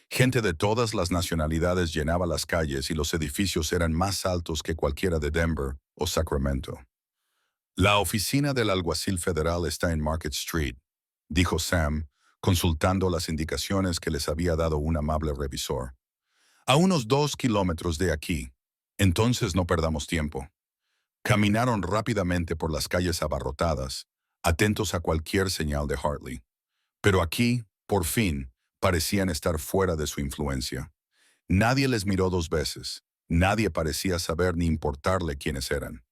Gente de todas las nacionalidades llenaba las calles y los edificios eran más altos que cualquiera de Denver o Sacramento. La oficina del alguacil federal está en Market Street, dijo Sam, consultando las indicaciones que les había dado un amable revisor. A unos 2 kilómetros de aquí. Entonces no perdamos tiempo. Caminaron rápidamente por las calles abarrotadas, atentos a cualquier señal de Hartley. Pero aquí, por fin, parecían estar fuera de su influencia. Nadie les miró 2 veces. Nadie parecía saber ni importarle quiénes eran.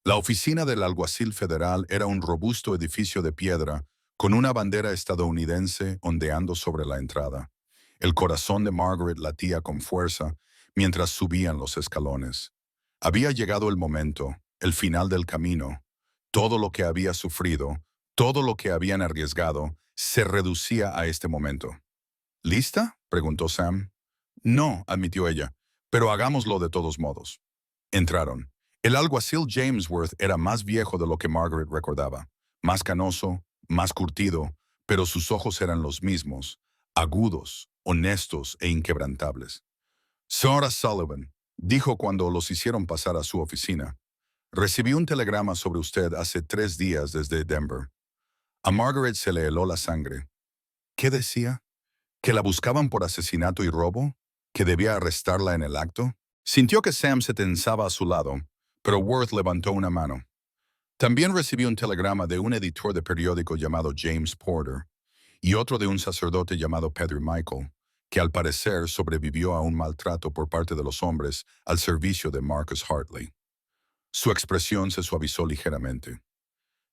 La oficina del alguacil federal era un robusto edificio de piedra con una bandera estadounidense ondeando sobre la entrada. El corazón de Margaret latía con fuerza mientras subían los escalones. Había llegado el momento, el final del camino. Todo lo que había sufrido, todo lo que habían arriesgado, se reducía a este momento. ¿Lista?, preguntó Sam. No, admitió ella, pero hagámoslo de todos modos. Entraron. El alguacil James Worth era más viejo de lo que Margaret recordaba, más canoso, más curtido, pero sus ojos eran los mismos, agudos, honestos e inquebrantables. Señora Sullivan, dijo cuando los hicieron pasar a su oficina, recibí un telegrama sobre usted hace 3 días desde Denver. A Margaret se le heló la sangre. ¿Qué decía? ¿Que la buscaban por asesinato y robo? ¿Que debía arrestarla en el acto? Sintió que Sam se tensaba a su lado, pero Worth levantó una mano. También recibí un telegrama de un editor de periódico llamado James Porter y otro de un sacerdote llamado Pedro Michael, que al parecer sobrevivió a un maltrato por parte de los hombres al servicio de Marcus Hartley. Su expresión se suavizó ligeramente.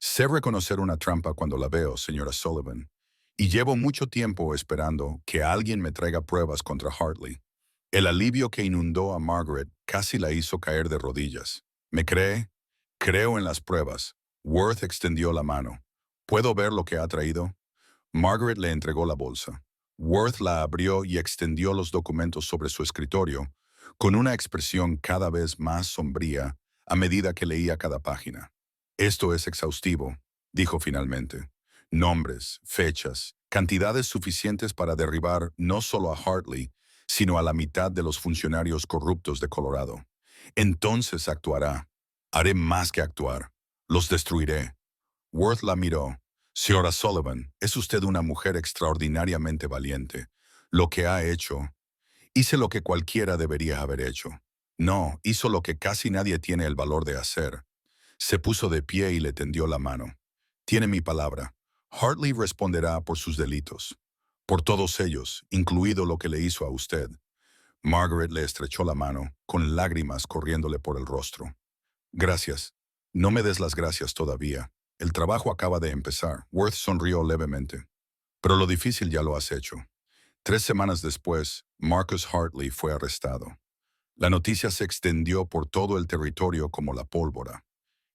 Sé reconocer una trampa cuando la veo, señora Sullivan, y llevo mucho tiempo esperando que alguien me traiga pruebas contra Hartley. El alivio que inundó a Margaret casi la hizo caer de rodillas. ¿Me cree? Creo en las pruebas. Worth extendió la mano. ¿Puedo ver lo que ha traído? Margaret le entregó la bolsa. Worth la abrió y extendió los documentos sobre su escritorio, con una expresión cada vez más sombría a medida que leía cada página. Esto es exhaustivo, dijo finalmente. Nombres, fechas, cantidades suficientes para derribar no solo a Hartley, sino a la mitad de los funcionarios corruptos de Colorado. Entonces actuará. Haré más que actuar. Los destruiré. Worth la miró. Señora Sullivan, es usted una mujer extraordinariamente valiente. Lo que ha hecho, hice lo que cualquiera debería haber hecho. No, hizo lo que casi nadie tiene el valor de hacer. Se puso de pie y le tendió la mano. Tiene mi palabra. Hartley responderá por sus delitos. Por todos ellos, incluido lo que le hizo a usted. Margaret le estrechó la mano, con lágrimas corriéndole por el rostro. Gracias. No me des las gracias todavía. El trabajo acaba de empezar. Worth sonrió levemente. Pero lo difícil ya lo has hecho. 3 semanas después, Marcus Hartley fue arrestado. La noticia se extendió por todo el territorio como la pólvora.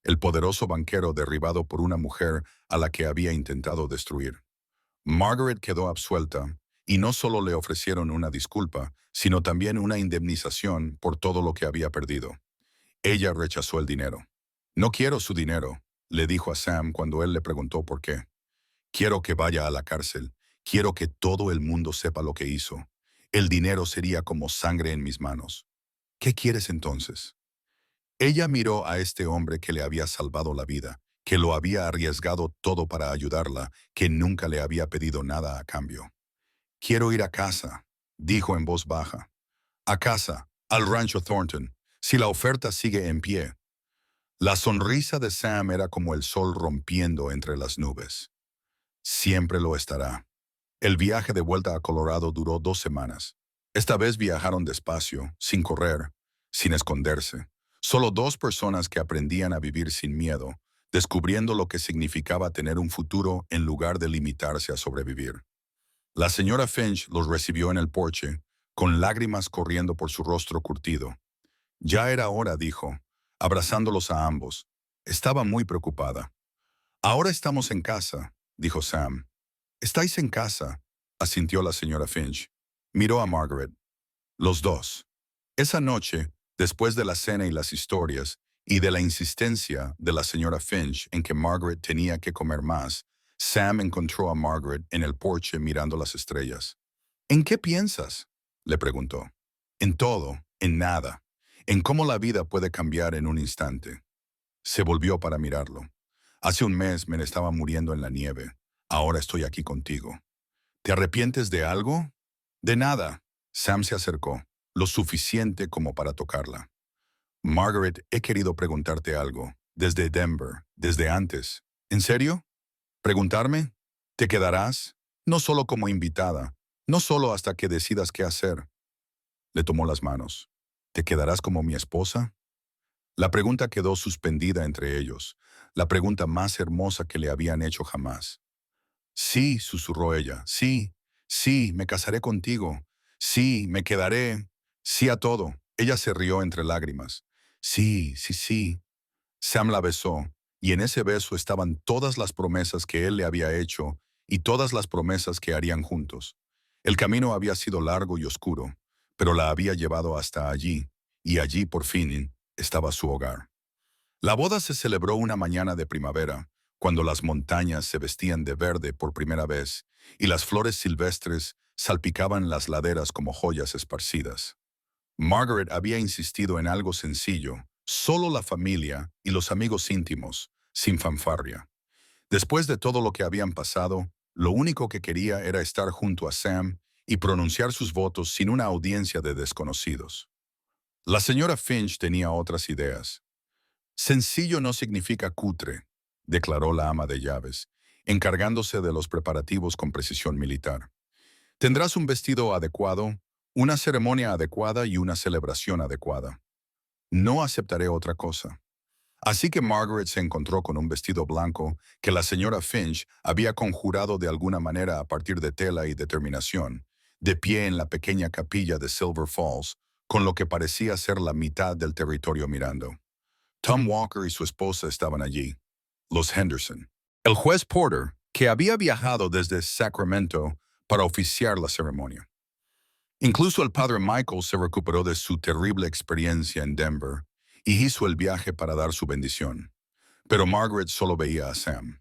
El poderoso banquero derribado por una mujer a la que había intentado destruir. Margaret quedó absuelta, y no solo le ofrecieron una disculpa, sino también una indemnización por todo lo que había perdido. Ella rechazó el dinero. No quiero su dinero, le dijo a Sam cuando él le preguntó por qué. Quiero que vaya a la cárcel. Quiero que todo el mundo sepa lo que hizo. El dinero sería como sangre en mis manos. ¿Qué quieres entonces? Ella miró a este hombre que le había salvado la vida, que lo había arriesgado todo para ayudarla, que nunca le había pedido nada a cambio. Quiero ir a casa, dijo en voz baja. A casa, al rancho Thornton, si la oferta sigue en pie. La sonrisa de Sam era como el sol rompiendo entre las nubes. Siempre lo estará. El viaje de vuelta a Colorado duró 2 semanas. Esta vez viajaron despacio, sin correr, sin esconderse. Solo dos personas que aprendían a vivir sin miedo, descubriendo lo que significaba tener un futuro en lugar de limitarse a sobrevivir. La señora Finch los recibió en el porche, con lágrimas corriendo por su rostro curtido. Ya era hora, dijo, abrazándolos a ambos. Estaba muy preocupada. Ahora estamos en casa, dijo Sam. «Estáis en casa», asintió la señora Finch. Miró a Margaret. Los dos. Esa noche, después de la cena y las historias, y de la insistencia de la señora Finch en que Margaret tenía que comer más, Sam encontró a Margaret en el porche mirando las estrellas. «¿En qué piensas?», le preguntó. «En todo, en nada, en cómo la vida puede cambiar en un instante». Se volvió para mirarlo. «Hace un mes me estaba muriendo en la nieve. Ahora estoy aquí contigo. ¿Te arrepientes de algo?» «De nada». Sam se acercó, lo suficiente como para tocarla. «Margaret, he querido preguntarte algo. Desde Denver, desde antes. ¿En serio? ¿Preguntarme? ¿Te quedarás? No solo como invitada, no solo hasta que decidas qué hacer». Le tomó las manos. «¿Te quedarás como mi esposa?» La pregunta quedó suspendida entre ellos, la pregunta más hermosa que le habían hecho jamás. «Sí», susurró ella, «sí, sí, me casaré contigo. Sí, me quedaré. Sí a todo». Ella se rió entre lágrimas. «Sí, sí, sí». Sam la besó, y en ese beso estaban todas las promesas que él le había hecho y todas las promesas que harían juntos. El camino había sido largo y oscuro, pero la había llevado hasta allí, y allí por fin estaba su hogar. La boda se celebró una mañana de primavera, cuando las montañas se vestían de verde por primera vez y las flores silvestres salpicaban las laderas como joyas esparcidas. Margaret había insistido en algo sencillo, solo la familia y los amigos íntimos, sin fanfarria. Después de todo lo que habían pasado, lo único que quería era estar junto a Sam y pronunciar sus votos sin una audiencia de desconocidos. La señora Finch tenía otras ideas. «Sencillo no significa cutre», declaró la ama de llaves, encargándose de los preparativos con precisión militar. «Tendrás un vestido adecuado, una ceremonia adecuada y una celebración adecuada. No aceptaré otra cosa. Así que Margaret se encontró con un vestido blanco que la señora Finch había conjurado de alguna manera a partir de tela y determinación, de pie en la pequeña capilla de Silver Falls, con lo que parecía ser la mitad del territorio mirando. Tom Walker y su esposa estaban allí, los Henderson. El juez Porter, que había viajado desde Sacramento para oficiar la ceremonia. Incluso el padre Michael se recuperó de su terrible experiencia en Denver y hizo el viaje para dar su bendición. Pero Margaret solo veía a Sam.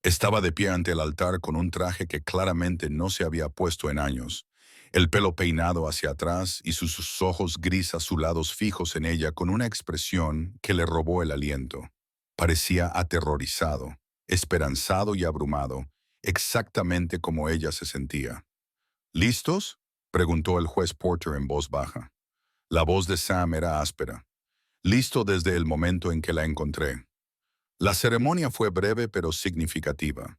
Estaba de pie ante el altar con un traje que claramente no se había puesto en años, el pelo peinado hacia atrás y sus ojos gris azulados fijos en ella con una expresión que le robó el aliento. Parecía aterrorizado, esperanzado y abrumado, exactamente como ella se sentía. ¿Listos?, preguntó el juez Porter en voz baja. La voz de Sam era áspera. Listo desde el momento en que la encontré. La ceremonia fue breve pero significativa.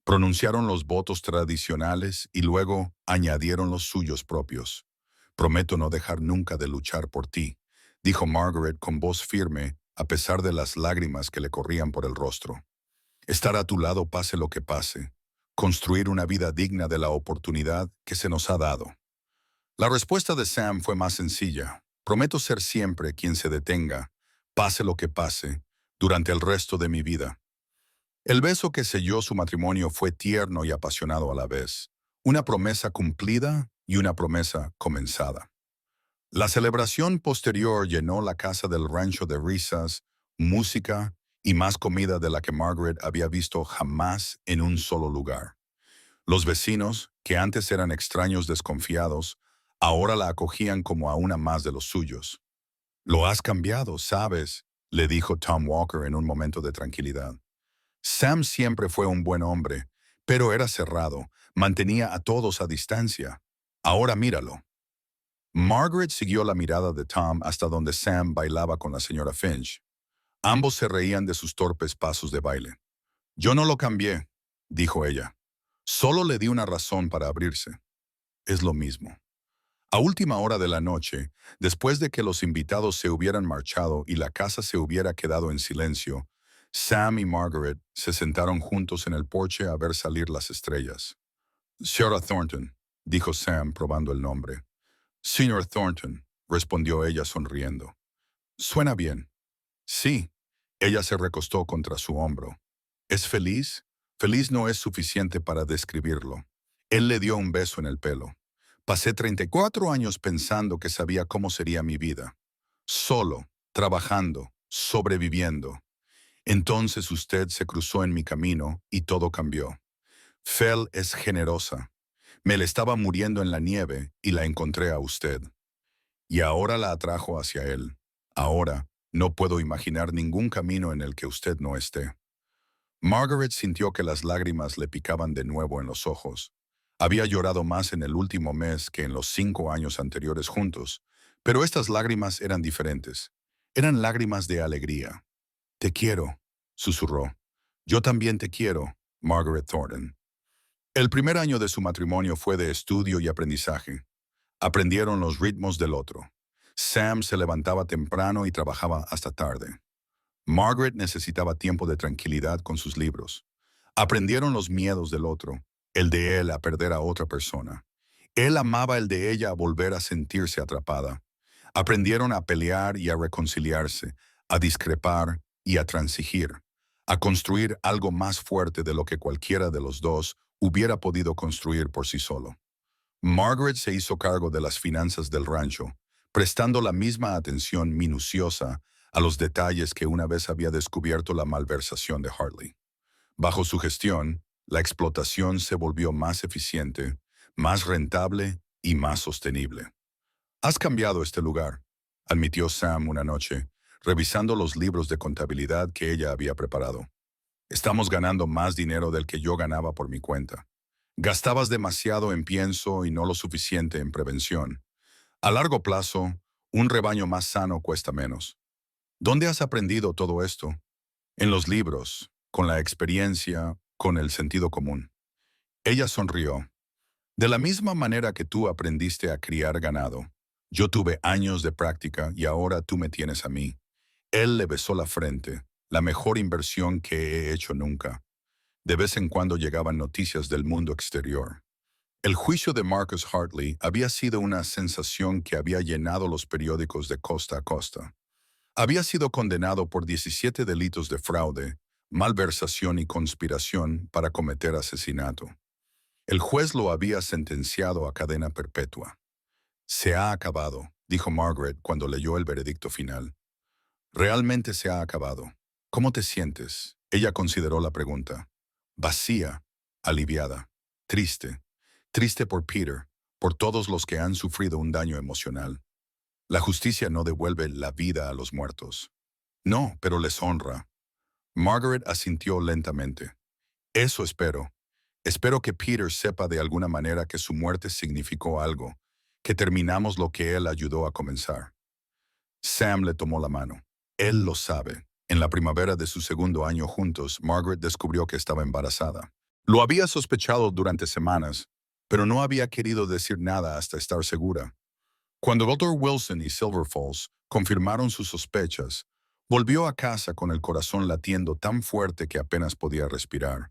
Pronunciaron los votos tradicionales y luego añadieron los suyos propios. Prometo no dejar nunca de luchar por ti, dijo Margaret con voz firme, a pesar de las lágrimas que le corrían por el rostro. Estar a tu lado pase lo que pase. Construir una vida digna de la oportunidad que se nos ha dado. La respuesta de Sam fue más sencilla. Prometo ser siempre quien se detenga, pase lo que pase, durante el resto de mi vida. El beso que selló su matrimonio fue tierno y apasionado a la vez, una promesa cumplida y una promesa comenzada. La celebración posterior llenó la casa del rancho de risas, música y más comida de la que Margaret había visto jamás en un solo lugar. Los vecinos, que antes eran extraños desconfiados, ahora la acogían como a una más de los suyos. Lo has cambiado, ¿sabes?, le dijo Tom Walker en un momento de tranquilidad. Sam siempre fue un buen hombre, pero era cerrado, mantenía a todos a distancia. Ahora míralo. Margaret siguió la mirada de Tom hasta donde Sam bailaba con la señora Finch. Ambos se reían de sus torpes pasos de baile. Yo no lo cambié, dijo ella. Solo le di una razón para abrirse. Es lo mismo. A última hora de la noche, después de que los invitados se hubieran marchado y la casa se hubiera quedado en silencio, Sam y Margaret se sentaron juntos en el porche a ver salir las estrellas. Señora Thornton, dijo Sam probando el nombre. Señor Thornton, respondió ella sonriendo. Suena bien. Sí. Ella se recostó contra su hombro. ¿Es feliz? Feliz no es suficiente para describirlo. Él le dio un beso en el pelo. Pasé 34 años pensando que sabía cómo sería mi vida. Solo, trabajando, sobreviviendo. Entonces usted se cruzó en mi camino y todo cambió. Fel es generosa. Me le estaba muriendo en la nieve y la encontré a usted. Y ahora la atrajo hacia él. Ahora, no puedo imaginar ningún camino en el que usted no esté. Margaret sintió que las lágrimas le picaban de nuevo en los ojos. Había llorado más en el último mes que en los 5 años anteriores juntos, pero estas lágrimas eran diferentes. Eran lágrimas de alegría. Te quiero, susurró. Yo también te quiero, Margaret Thornton. El primer año de su matrimonio fue de estudio y aprendizaje. Aprendieron los ritmos del otro. Sam se levantaba temprano y trabajaba hasta tarde. Margaret necesitaba tiempo de tranquilidad con sus libros. Aprendieron los miedos del otro, el de él a perder a otra persona. Él amaba el de ella a volver a sentirse atrapada. Aprendieron a pelear y a reconciliarse, a discrepar y a transigir, a construir algo más fuerte de lo que cualquiera de los dos hubiera podido construir por sí solo. Margaret se hizo cargo de las finanzas del rancho, prestando la misma atención minuciosa a los detalles que una vez había descubierto la malversación de Hartley. Bajo su gestión, la explotación se volvió más eficiente, más rentable y más sostenible. Has cambiado este lugar, admitió Sam una noche, revisando los libros de contabilidad que ella había preparado. Estamos ganando más dinero del que yo ganaba por mi cuenta. Gastabas demasiado en pienso y no lo suficiente en prevención. A largo plazo, un rebaño más sano cuesta menos. ¿Dónde has aprendido todo esto? En los libros, con la experiencia, con el sentido común. Ella sonrió. De la misma manera que tú aprendiste a criar ganado, yo tuve años de práctica y ahora tú me tienes a mí. Él le besó la frente, la mejor inversión que he hecho nunca. De vez en cuando llegaban noticias del mundo exterior. El juicio de Marcus Hartley había sido una sensación que había llenado los periódicos de costa a costa. Había sido condenado por 17 delitos de fraude, malversación y conspiración para cometer asesinato. El juez lo había sentenciado a cadena perpetua. Se ha acabado, dijo Margaret cuando leyó el veredicto final. Realmente se ha acabado. ¿Cómo te sientes? Ella consideró la pregunta. Vacía, aliviada, triste. Triste por Peter, por todos los que han sufrido un daño emocional. La justicia no devuelve la vida a los muertos. No, pero les honra. Margaret asintió lentamente. Eso espero. Espero que Peter sepa de alguna manera que su muerte significó algo, que terminamos lo que él ayudó a comenzar. Sam le tomó la mano. Él lo sabe. En la primavera de su segundo año juntos, Margaret descubrió que estaba embarazada. Lo había sospechado durante semanas, pero no había querido decir nada hasta estar segura. Cuando Dr. Wilson y Silver Falls confirmaron sus sospechas, volvió a casa con el corazón latiendo tan fuerte que apenas podía respirar.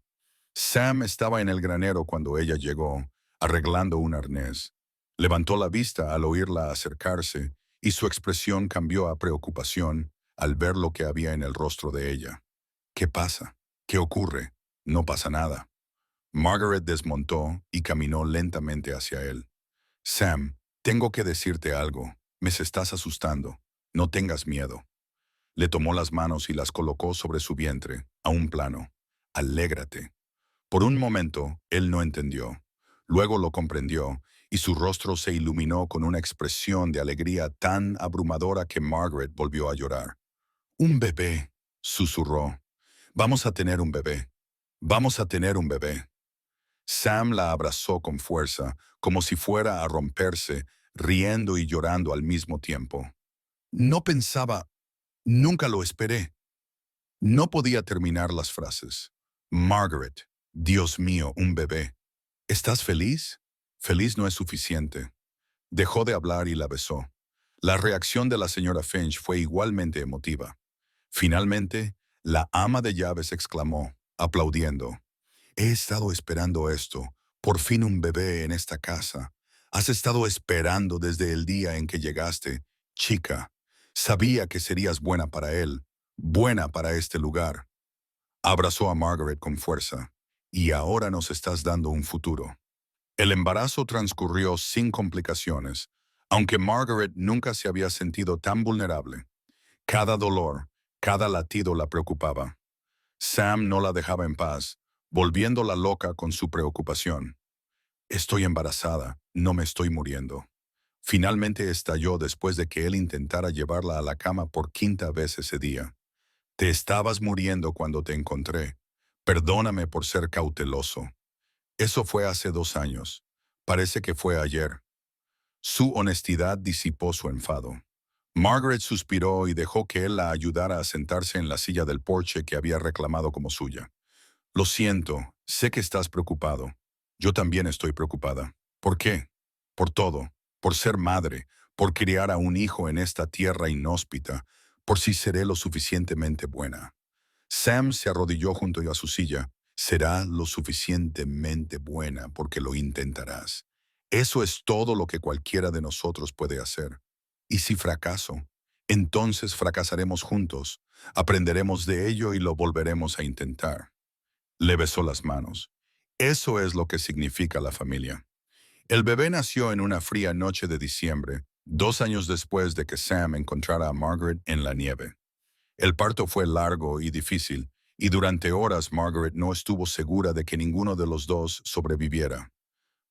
Sam estaba en el granero cuando ella llegó, arreglando un arnés. Levantó la vista al oírla acercarse y su expresión cambió a preocupación al ver lo que había en el rostro de ella. ¿Qué pasa? ¿Qué ocurre? No pasa nada. Margaret desmontó y caminó lentamente hacia él. Sam, tengo que decirte algo. Me estás asustando. No tengas miedo. Le tomó las manos y las colocó sobre su vientre, a un plano. Alégrate. Por un momento, él no entendió. Luego lo comprendió, y su rostro se iluminó con una expresión de alegría tan abrumadora que Margaret volvió a llorar. Un bebé, susurró. Vamos a tener un bebé. Vamos a tener un bebé. Sam la abrazó con fuerza, como si fuera a romperse, riendo y llorando al mismo tiempo. No pensaba, nunca lo esperé. No podía terminar las frases. Margaret, Dios mío, un bebé. ¿Estás feliz? Feliz no es suficiente. Dejó de hablar y la besó. La reacción de la señora Finch fue igualmente emotiva. Finalmente, la ama de llaves exclamó, aplaudiendo. He estado esperando esto. Por fin un bebé en esta casa. Has estado esperando desde el día en que llegaste. Chica, sabía que serías buena para él, buena para este lugar. Abrazó a Margaret con fuerza. Y ahora nos estás dando un futuro. El embarazo transcurrió sin complicaciones, aunque Margaret nunca se había sentido tan vulnerable. Cada dolor, cada latido la preocupaba. Sam no la dejaba en paz, volviéndola loca con su preocupación. Estoy embarazada, no me estoy muriendo. Finalmente estalló después de que él intentara llevarla a la cama por quinta vez ese día. Te estabas muriendo cuando te encontré. Perdóname por ser cauteloso. Eso fue hace 2 años. Parece que fue ayer. Su honestidad disipó su enfado. Margaret suspiró y dejó que él la ayudara a sentarse en la silla del porche que había reclamado como suya. Lo siento, sé que estás preocupado. Yo también estoy preocupada. ¿Por qué? Por todo. Por ser madre, por criar a un hijo en esta tierra inhóspita, por si seré lo suficientemente buena. Sam se arrodilló junto a su silla. Será lo suficientemente buena porque lo intentarás. Eso es todo lo que cualquiera de nosotros puede hacer. Y si fracaso, entonces fracasaremos juntos, aprenderemos de ello y lo volveremos a intentar. Le besó las manos. Eso es lo que significa la familia. El bebé nació en una fría noche de diciembre, 2 años después de que Sam encontrara a Margaret en la nieve. El parto fue largo y difícil, y durante horas Margaret no estuvo segura de que ninguno de los dos sobreviviera.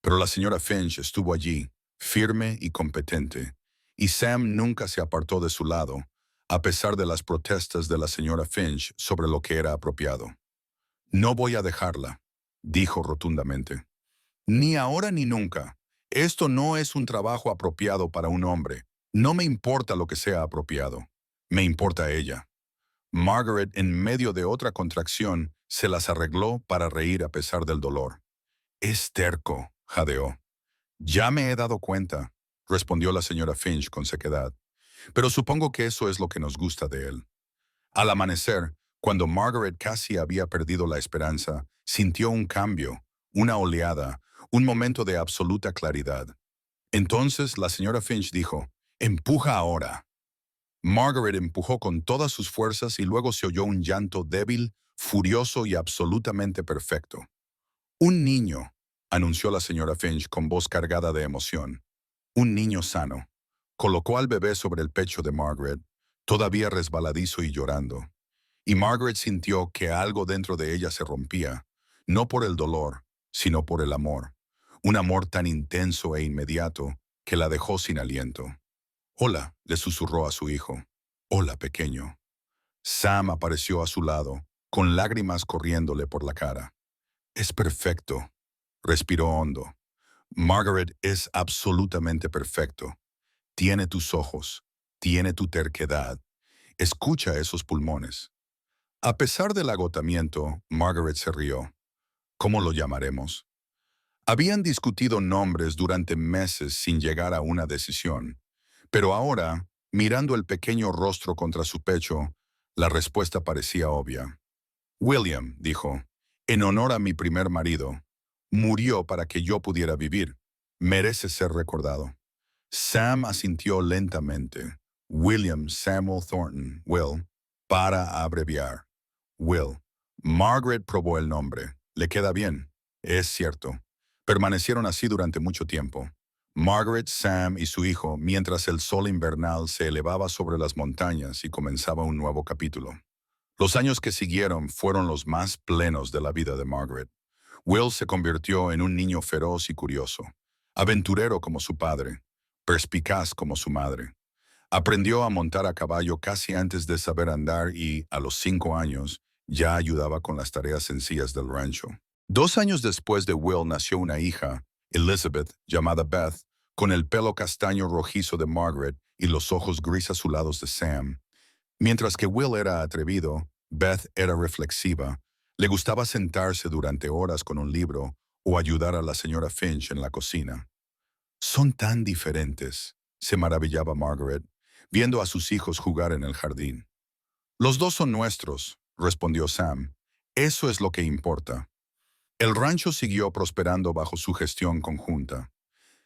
Pero la señora Finch estuvo allí, firme y competente, y Sam nunca se apartó de su lado, a pesar de las protestas de la señora Finch sobre lo que era apropiado. No voy a dejarla, dijo rotundamente. Ni ahora ni nunca. Esto no es un trabajo apropiado para un hombre. No me importa lo que sea apropiado. Me importa ella. Margaret, en medio de otra contracción, se las arregló para reír a pesar del dolor. Es terco, jadeó. Ya me he dado cuenta, respondió la señora Finch con sequedad. Pero supongo que eso es lo que nos gusta de él. Al amanecer, Cuando Margaret casi había perdido la esperanza, sintió un cambio, una oleada, un momento de absoluta claridad. Entonces la señora Finch dijo, «Empuja ahora». Margaret empujó con todas sus fuerzas y luego se oyó un llanto débil, furioso y absolutamente perfecto. «Un niño», anunció la señora Finch con voz cargada de emoción. «Un niño sano». Colocó al bebé sobre el pecho de Margaret, todavía resbaladizo y llorando. Y Margaret sintió que algo dentro de ella se rompía, no por el dolor, sino por el amor. Un amor tan intenso e inmediato que la dejó sin aliento. «Hola», le susurró a su hijo. «Hola, pequeño». Sam apareció a su lado, con lágrimas corriéndole por la cara. «Es perfecto», respiró hondo. «Margaret es absolutamente perfecto. Tiene tus ojos, tiene tu terquedad. Escucha esos pulmones». A pesar del agotamiento, Margaret se rió. ¿Cómo lo llamaremos? Habían discutido nombres durante meses sin llegar a una decisión, pero ahora, mirando el pequeño rostro contra su pecho, la respuesta parecía obvia. William, dijo, en honor a mi primer marido, murió para que yo pudiera vivir. Merece ser recordado. Sam asintió lentamente. William Samuel Thornton, Will, para abreviar. Will. Margaret probó el nombre. Le queda bien. Es cierto. Permanecieron así durante mucho tiempo. Margaret, Sam y su hijo, mientras el sol invernal se elevaba sobre las montañas y comenzaba un nuevo capítulo. Los años que siguieron fueron los más plenos de la vida de Margaret. Will se convirtió en un niño feroz y curioso, aventurero como su padre, perspicaz como su madre. Aprendió a montar a caballo casi antes de saber andar y, a los 5 años, ya ayudaba con las tareas sencillas del rancho. 2 años después de Will nació una hija, Elizabeth, llamada Beth, con el pelo castaño rojizo de Margaret y los ojos gris azulados de Sam. Mientras que Will era atrevido, Beth era reflexiva. Le gustaba sentarse durante horas con un libro o ayudar a la señora Finch en la cocina. «Son tan diferentes», se maravillaba Margaret, viendo a sus hijos jugar en el jardín. «Los dos son nuestros», respondió Sam. «Eso es lo que importa». El rancho siguió prosperando bajo su gestión conjunta.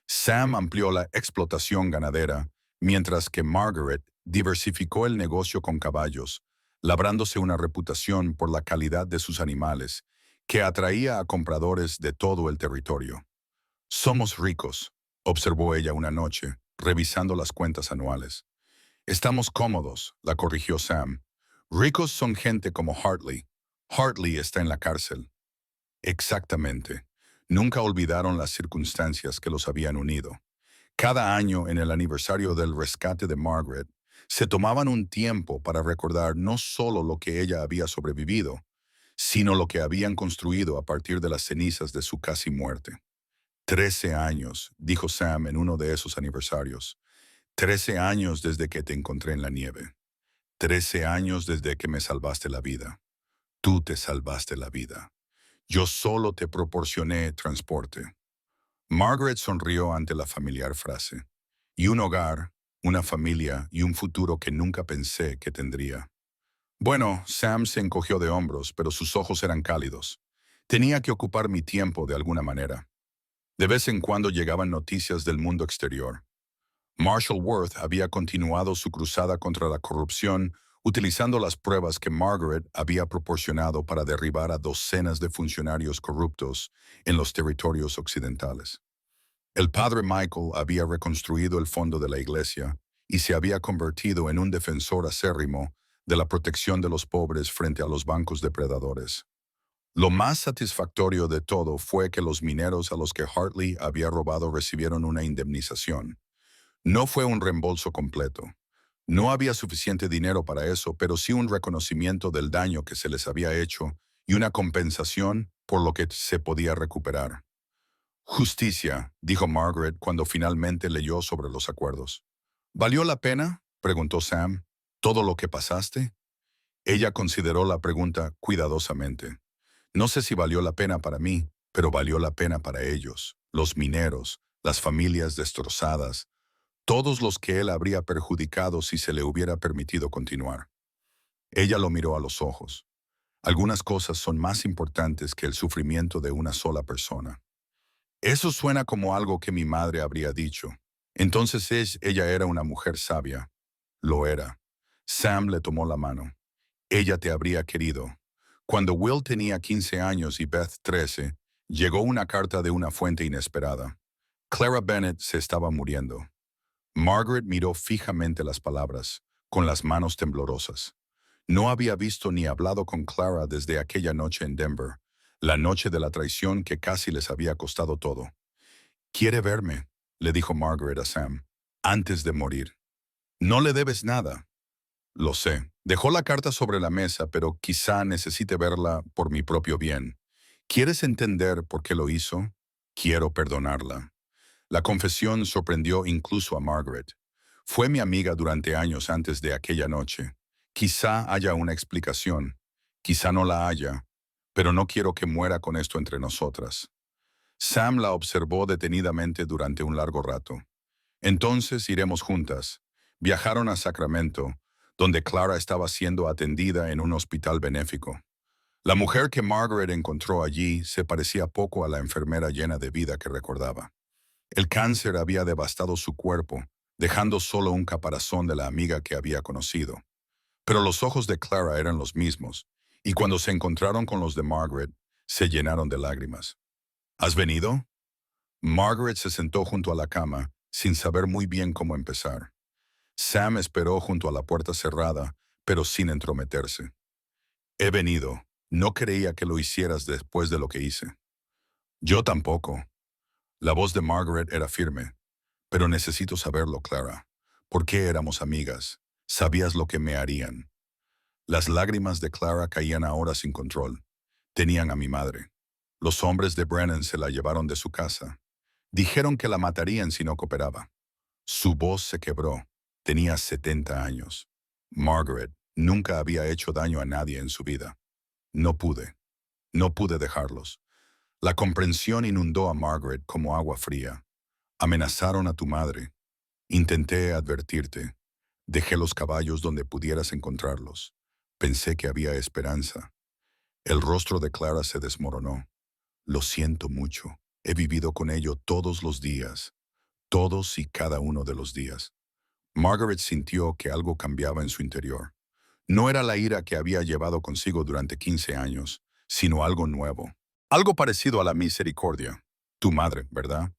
Sam amplió la explotación ganadera, mientras que Margaret diversificó el negocio con caballos, labrándose una reputación por la calidad de sus animales, que atraía a compradores de todo el territorio. «Somos ricos», observó ella una noche, revisando las cuentas anuales. «Estamos cómodos», la corrigió Sam. «Ricos son gente como Hartley. Hartley está en la cárcel». Exactamente. Nunca olvidaron las circunstancias que los habían unido. Cada año, en el aniversario del rescate de Margaret, se tomaban un tiempo para recordar no solo lo que ella había sobrevivido, sino lo que habían construido a partir de las cenizas de su casi muerte. 13 años, dijo Sam en uno de esos aniversarios. 13 años desde que te encontré en la nieve. 13 años desde que me salvaste la vida. Tú te salvaste la vida. Yo solo te proporcioné transporte. Margaret sonrió ante la familiar frase. Y un hogar, una familia y un futuro que nunca pensé que tendría. Bueno, Sam se encogió de hombros, pero sus ojos eran cálidos. Tenía que ocupar mi tiempo de alguna manera. De vez en cuando llegaban noticias del mundo exterior. Marshall Worth había continuado su cruzada contra la corrupción utilizando las pruebas que Margaret había proporcionado para derribar a docenas de funcionarios corruptos en los territorios occidentales. El padre Michael había reconstruido el fondo de la iglesia y se había convertido en un defensor acérrimo de la protección de los pobres frente a los bancos depredadores. Lo más satisfactorio de todo fue que los mineros a los que Hartley había robado recibieron una indemnización. No fue un reembolso completo. No había suficiente dinero para eso, pero sí un reconocimiento del daño que se les había hecho y una compensación por lo que se podía recuperar. «Justicia», dijo Margaret cuando finalmente leyó sobre los acuerdos. «¿Valió la pena?», preguntó Sam. «¿Todo lo que pasaste?». Ella consideró la pregunta cuidadosamente. «No sé si valió la pena para mí, pero valió la pena para ellos, los mineros, las familias destrozadas, todos los que él habría perjudicado si se le hubiera permitido continuar». Ella lo miró a los ojos. Algunas cosas son más importantes que el sufrimiento de una sola persona. Eso suena como algo que mi madre habría dicho. Entonces ella era una mujer sabia. Lo era. Sam le tomó la mano. Ella te habría querido. Cuando Will tenía 15 años y Beth 13, llegó una carta de una fuente inesperada. Clara Bennett se estaba muriendo. Margaret miró fijamente las palabras, con las manos temblorosas. No había visto ni hablado con Clara desde aquella noche en Denver, la noche de la traición que casi les había costado todo. «Quiere verme», le dijo Margaret a Sam, antes de morir. «No le debes nada». «Lo sé. Dejó la carta sobre la mesa, pero quizá necesite verla por mi propio bien. ¿Quieres entender por qué lo hizo? Quiero perdonarla». La confesión sorprendió incluso a Margaret. Fue mi amiga durante años antes de aquella noche. Quizá haya una explicación, quizá no la haya, pero no quiero que muera con esto entre nosotras. Sam la observó detenidamente durante un largo rato. Entonces iremos juntas. Viajaron a Sacramento, donde Clara estaba siendo atendida en un hospital benéfico. La mujer que Margaret encontró allí se parecía poco a la enfermera llena de vida que recordaba. El cáncer había devastado su cuerpo, dejando solo un caparazón de la amiga que había conocido. Pero los ojos de Clara eran los mismos, y cuando se encontraron con los de Margaret, se llenaron de lágrimas. ¿Has venido? Margaret se sentó junto a la cama, sin saber muy bien cómo empezar. Sam esperó junto a la puerta cerrada, pero sin entrometerse. He venido. No creía que lo hicieras después de lo que hice. Yo tampoco. La voz de Margaret era firme. Pero necesito saberlo, Clara. ¿Por qué éramos amigas? Sabías lo que me harían. Las lágrimas de Clara caían ahora sin control. Tenían a mi madre. Los hombres de Brennan se la llevaron de su casa. Dijeron que la matarían si no cooperaba. Su voz se quebró. Tenía 70 años. Margaret nunca había hecho daño a nadie en su vida. No pude. No pude dejarlos. La comprensión inundó a Margaret como agua fría. Amenazaron a tu madre. Intenté advertirte. Dejé los caballos donde pudieras encontrarlos. Pensé que había esperanza. El rostro de Clara se desmoronó. Lo siento mucho. He vivido con ello todos los días. Todos y cada uno de los días. Margaret sintió que algo cambiaba en su interior. No era la ira que había llevado consigo durante 15 años, sino algo nuevo. Algo parecido a la misericordia. Tu madre, ¿verdad?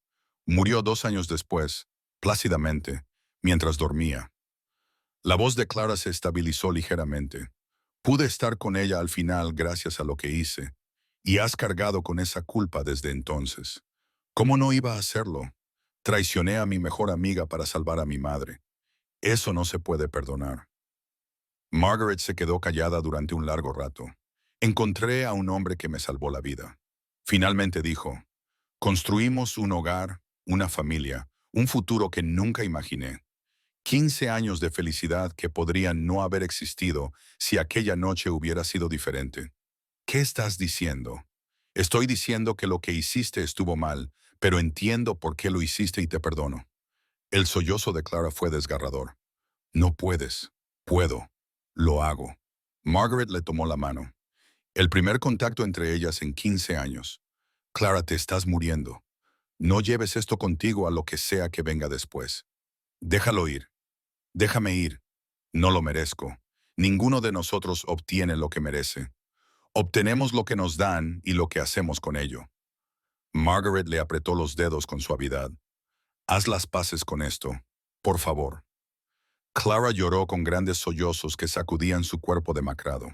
Murió 2 años después, plácidamente, mientras dormía. La voz de Clara se estabilizó ligeramente. Pude estar con ella al final gracias a lo que hice, y has cargado con esa culpa desde entonces. ¿Cómo no iba a hacerlo? Traicioné a mi mejor amiga para salvar a mi madre. Eso no se puede perdonar. Margaret se quedó callada durante un largo rato. Encontré a un hombre que me salvó la vida. Finalmente dijo, construimos un hogar, una familia, un futuro que nunca imaginé. 15 años de felicidad que podrían no haber existido si aquella noche hubiera sido diferente. ¿Qué estás diciendo? Estoy diciendo que lo que hiciste estuvo mal, pero entiendo por qué lo hiciste y te perdono. El sollozo de Clara fue desgarrador. No puedes. Puedo. Lo hago. Margaret le tomó la mano. El primer contacto entre ellas en 15 años. Clara, te estás muriendo. No lleves esto contigo a lo que sea que venga después. Déjalo ir. Déjame ir. No lo merezco. Ninguno de nosotros obtiene lo que merece. Obtenemos lo que nos dan y lo que hacemos con ello. Margaret le apretó los dedos con suavidad. Haz las paces con esto, por favor. Clara lloró con grandes sollozos que sacudían su cuerpo demacrado.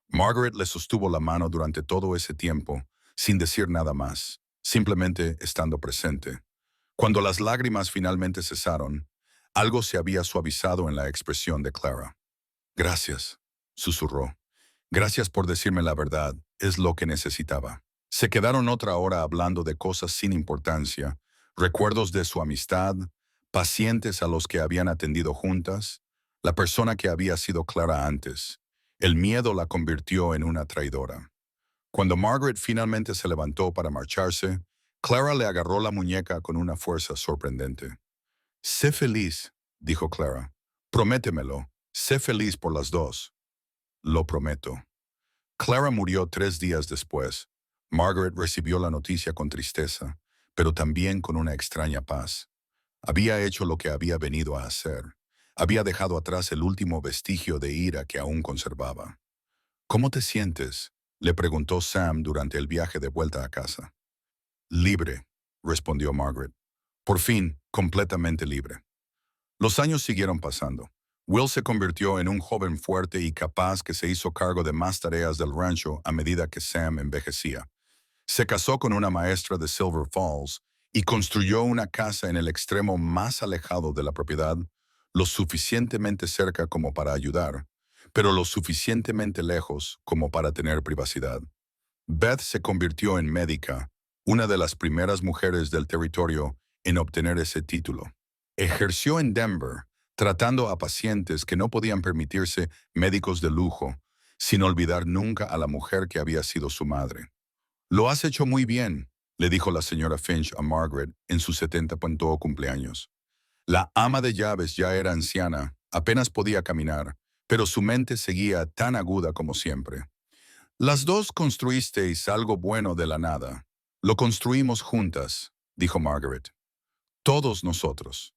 Margaret le sostuvo la mano durante todo ese tiempo, sin decir nada más, simplemente estando presente. Cuando las lágrimas finalmente cesaron, algo se había suavizado en la expresión de Clara. Gracias, susurró. Gracias por decirme la verdad, es lo que necesitaba. Se quedaron otra hora hablando de cosas sin importancia, recuerdos de su amistad, pacientes a los que habían atendido juntas, la persona que había sido Clara antes. El miedo la convirtió en una traidora. Cuando Margaret finalmente se levantó para marcharse, Clara le agarró la muñeca con una fuerza sorprendente. Sé feliz, dijo Clara. Prométemelo, sé feliz por las dos. Lo prometo. Clara murió 3 días después. Margaret recibió la noticia con tristeza, pero también con una extraña paz. Había hecho lo que había venido a hacer. Había dejado atrás el último vestigio de ira que aún conservaba. ¿Cómo te sientes?, le preguntó Sam durante el viaje de vuelta a casa. Libre, respondió Margaret. Por fin, completamente libre. Los años siguieron pasando. Will se convirtió en un joven fuerte y capaz que se hizo cargo de más tareas del rancho a medida que Sam envejecía. Se casó con una maestra de Silver Falls y construyó una casa en el extremo más alejado de la propiedad, lo suficientemente cerca como para ayudar, pero lo suficientemente lejos como para tener privacidad. Beth se convirtió en médica, una de las primeras mujeres del territorio en obtener ese título. Ejerció en Denver, tratando a pacientes que no podían permitirse médicos de lujo, sin olvidar nunca a la mujer que había sido su madre. Lo has hecho muy bien, le dijo la señora Finch a Margaret en su 70º cumpleaños. La ama de llaves ya era anciana, apenas podía caminar, pero su mente seguía tan aguda como siempre. Las dos construisteis algo bueno de la nada. Lo construimos juntas, dijo Margaret. Todos nosotros.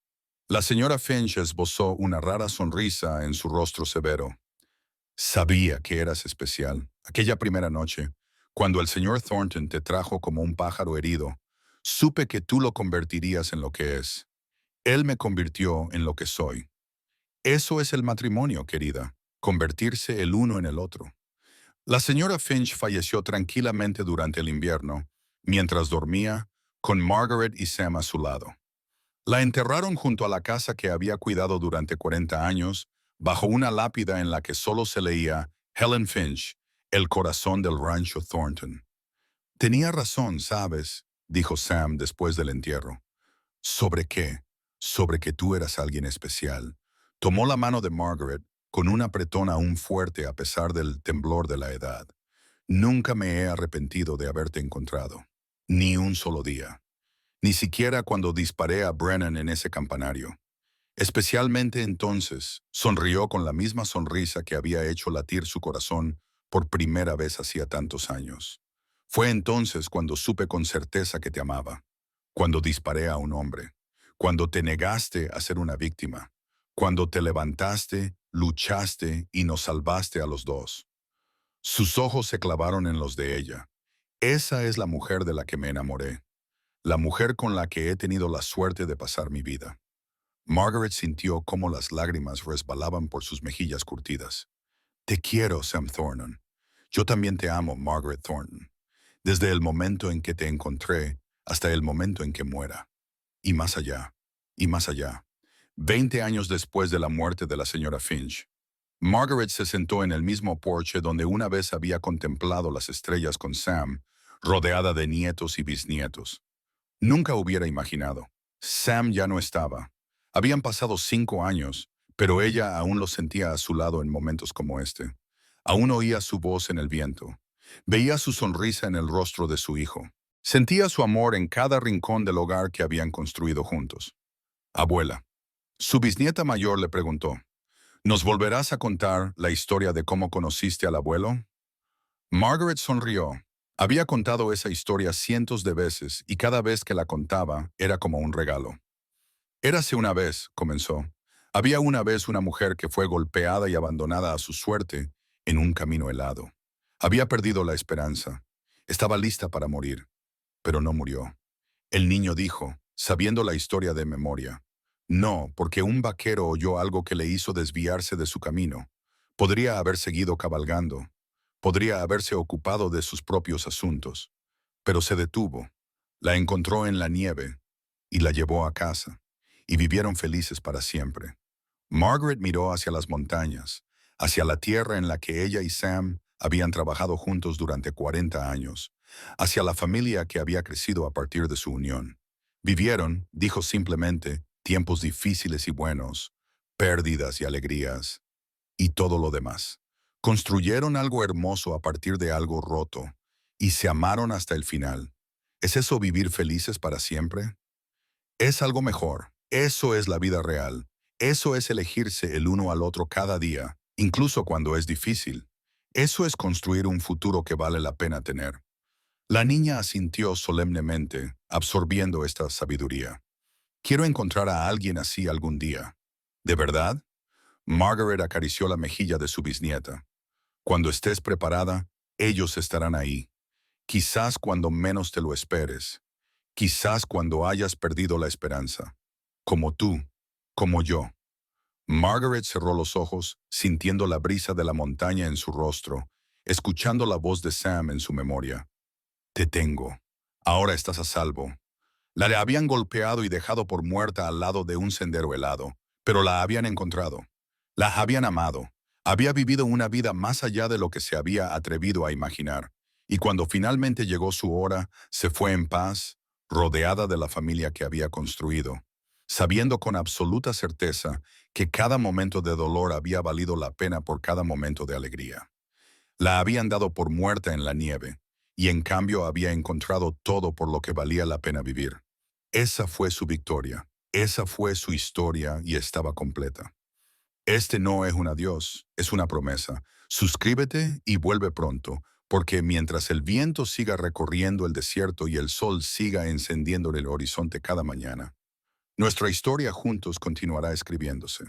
La señora Finch esbozó una rara sonrisa en su rostro severo. Sabía que eras especial. Aquella primera noche, cuando el señor Thornton te trajo como un pájaro herido, supe que tú lo convertirías en lo que es. Él me convirtió en lo que soy. Eso es el matrimonio, querida, convertirse el uno en el otro. La señora Finch falleció tranquilamente durante el invierno, mientras dormía, con Margaret y Sam a su lado. La enterraron junto a la casa que había cuidado durante 40 años, bajo una lápida en la que solo se leía Helen Finch, el corazón del rancho Thornton. Tenía razón, ¿sabes?, dijo Sam después del entierro. ¿Sobre qué? Sobre que tú eras alguien especial. Tomó la mano de Margaret con un apretón aún fuerte a pesar del temblor de la edad. Nunca me he arrepentido de haberte encontrado. Ni un solo día. Ni siquiera cuando disparé a Brennan en ese campanario. Especialmente entonces, sonrió con la misma sonrisa que había hecho latir su corazón por primera vez hacía tantos años. Fue entonces cuando supe con certeza que te amaba. Cuando disparé a un hombre. Cuando te negaste a ser una víctima. Cuando te levantaste, luchaste y nos salvaste a los dos. Sus ojos se clavaron en los de ella. Esa es la mujer de la que me enamoré. La mujer con la que he tenido la suerte de pasar mi vida. Margaret sintió cómo las lágrimas resbalaban por sus mejillas curtidas. Te quiero, Sam Thornton. Yo también te amo, Margaret Thornton. Desde el momento en que te encontré hasta el momento en que muera. Y más allá. Y más allá. 20 años después de la muerte de la señora Finch, Margaret se sentó en el mismo porche donde una vez había contemplado las estrellas con Sam, rodeada de nietos y bisnietos. Nunca hubiera imaginado. Sam ya no estaba. Habían pasado 5 años, pero ella aún lo sentía a su lado en momentos como este. Aún oía su voz en el viento. Veía su sonrisa en el rostro de su hijo. Sentía su amor en cada rincón del hogar que habían construido juntos. Abuela. Su bisnieta mayor le preguntó, ¿nos volverás a contar la historia de cómo conociste al abuelo? Margaret sonrió. Había contado esa historia cientos de veces y cada vez que la contaba era como un regalo. Érase una vez, comenzó. Había una vez una mujer que fue golpeada y abandonada a su suerte en un camino helado. Había perdido la esperanza. Estaba lista para morir, pero no murió. El niño dijo, sabiendo la historia de memoria, no, porque un vaquero oyó algo que le hizo desviarse de su camino. Podría haber seguido cabalgando. Podría haberse ocupado de sus propios asuntos. Pero se detuvo. La encontró en la nieve y la llevó a casa. Y vivieron felices para siempre. Margaret miró hacia las montañas, hacia la tierra en la que ella y Sam habían trabajado juntos durante 40 años, hacia la familia que había crecido a partir de su unión. Vivieron, dijo simplemente, tiempos difíciles y buenos, pérdidas y alegrías, y todo lo demás. Construyeron algo hermoso a partir de algo roto, y se amaron hasta el final. ¿Es eso vivir felices para siempre? Es algo mejor. Eso es la vida real. Eso es elegirse el uno al otro cada día, incluso cuando es difícil. Eso es construir un futuro que vale la pena tener. La niña asintió solemnemente, absorbiendo esta sabiduría. Quiero encontrar a alguien así algún día. ¿De verdad? Margaret acarició la mejilla de su bisnieta. Cuando estés preparada, ellos estarán ahí. Quizás cuando menos te lo esperes. Quizás cuando hayas perdido la esperanza. Como tú, como yo. Margaret cerró los ojos, sintiendo la brisa de la montaña en su rostro, escuchando la voz de Sam en su memoria. Te tengo. Ahora estás a salvo. La habían golpeado y dejado por muerta al lado de un sendero helado, pero la habían encontrado. La habían amado. Había vivido una vida más allá de lo que se había atrevido a imaginar. Y cuando finalmente llegó su hora, se fue en paz, rodeada de la familia que había construido, sabiendo con absoluta certeza que cada momento de dolor había valido la pena por cada momento de alegría. La habían dado por muerta en la nieve, y en cambio había encontrado todo por lo que valía la pena vivir. Esa fue su victoria, esa fue su historia y estaba completa. Este no es un adiós, es una promesa. Suscríbete y vuelve pronto, porque mientras el viento siga recorriendo el desierto y el sol siga encendiendo el horizonte cada mañana, nuestra historia juntos continuará escribiéndose.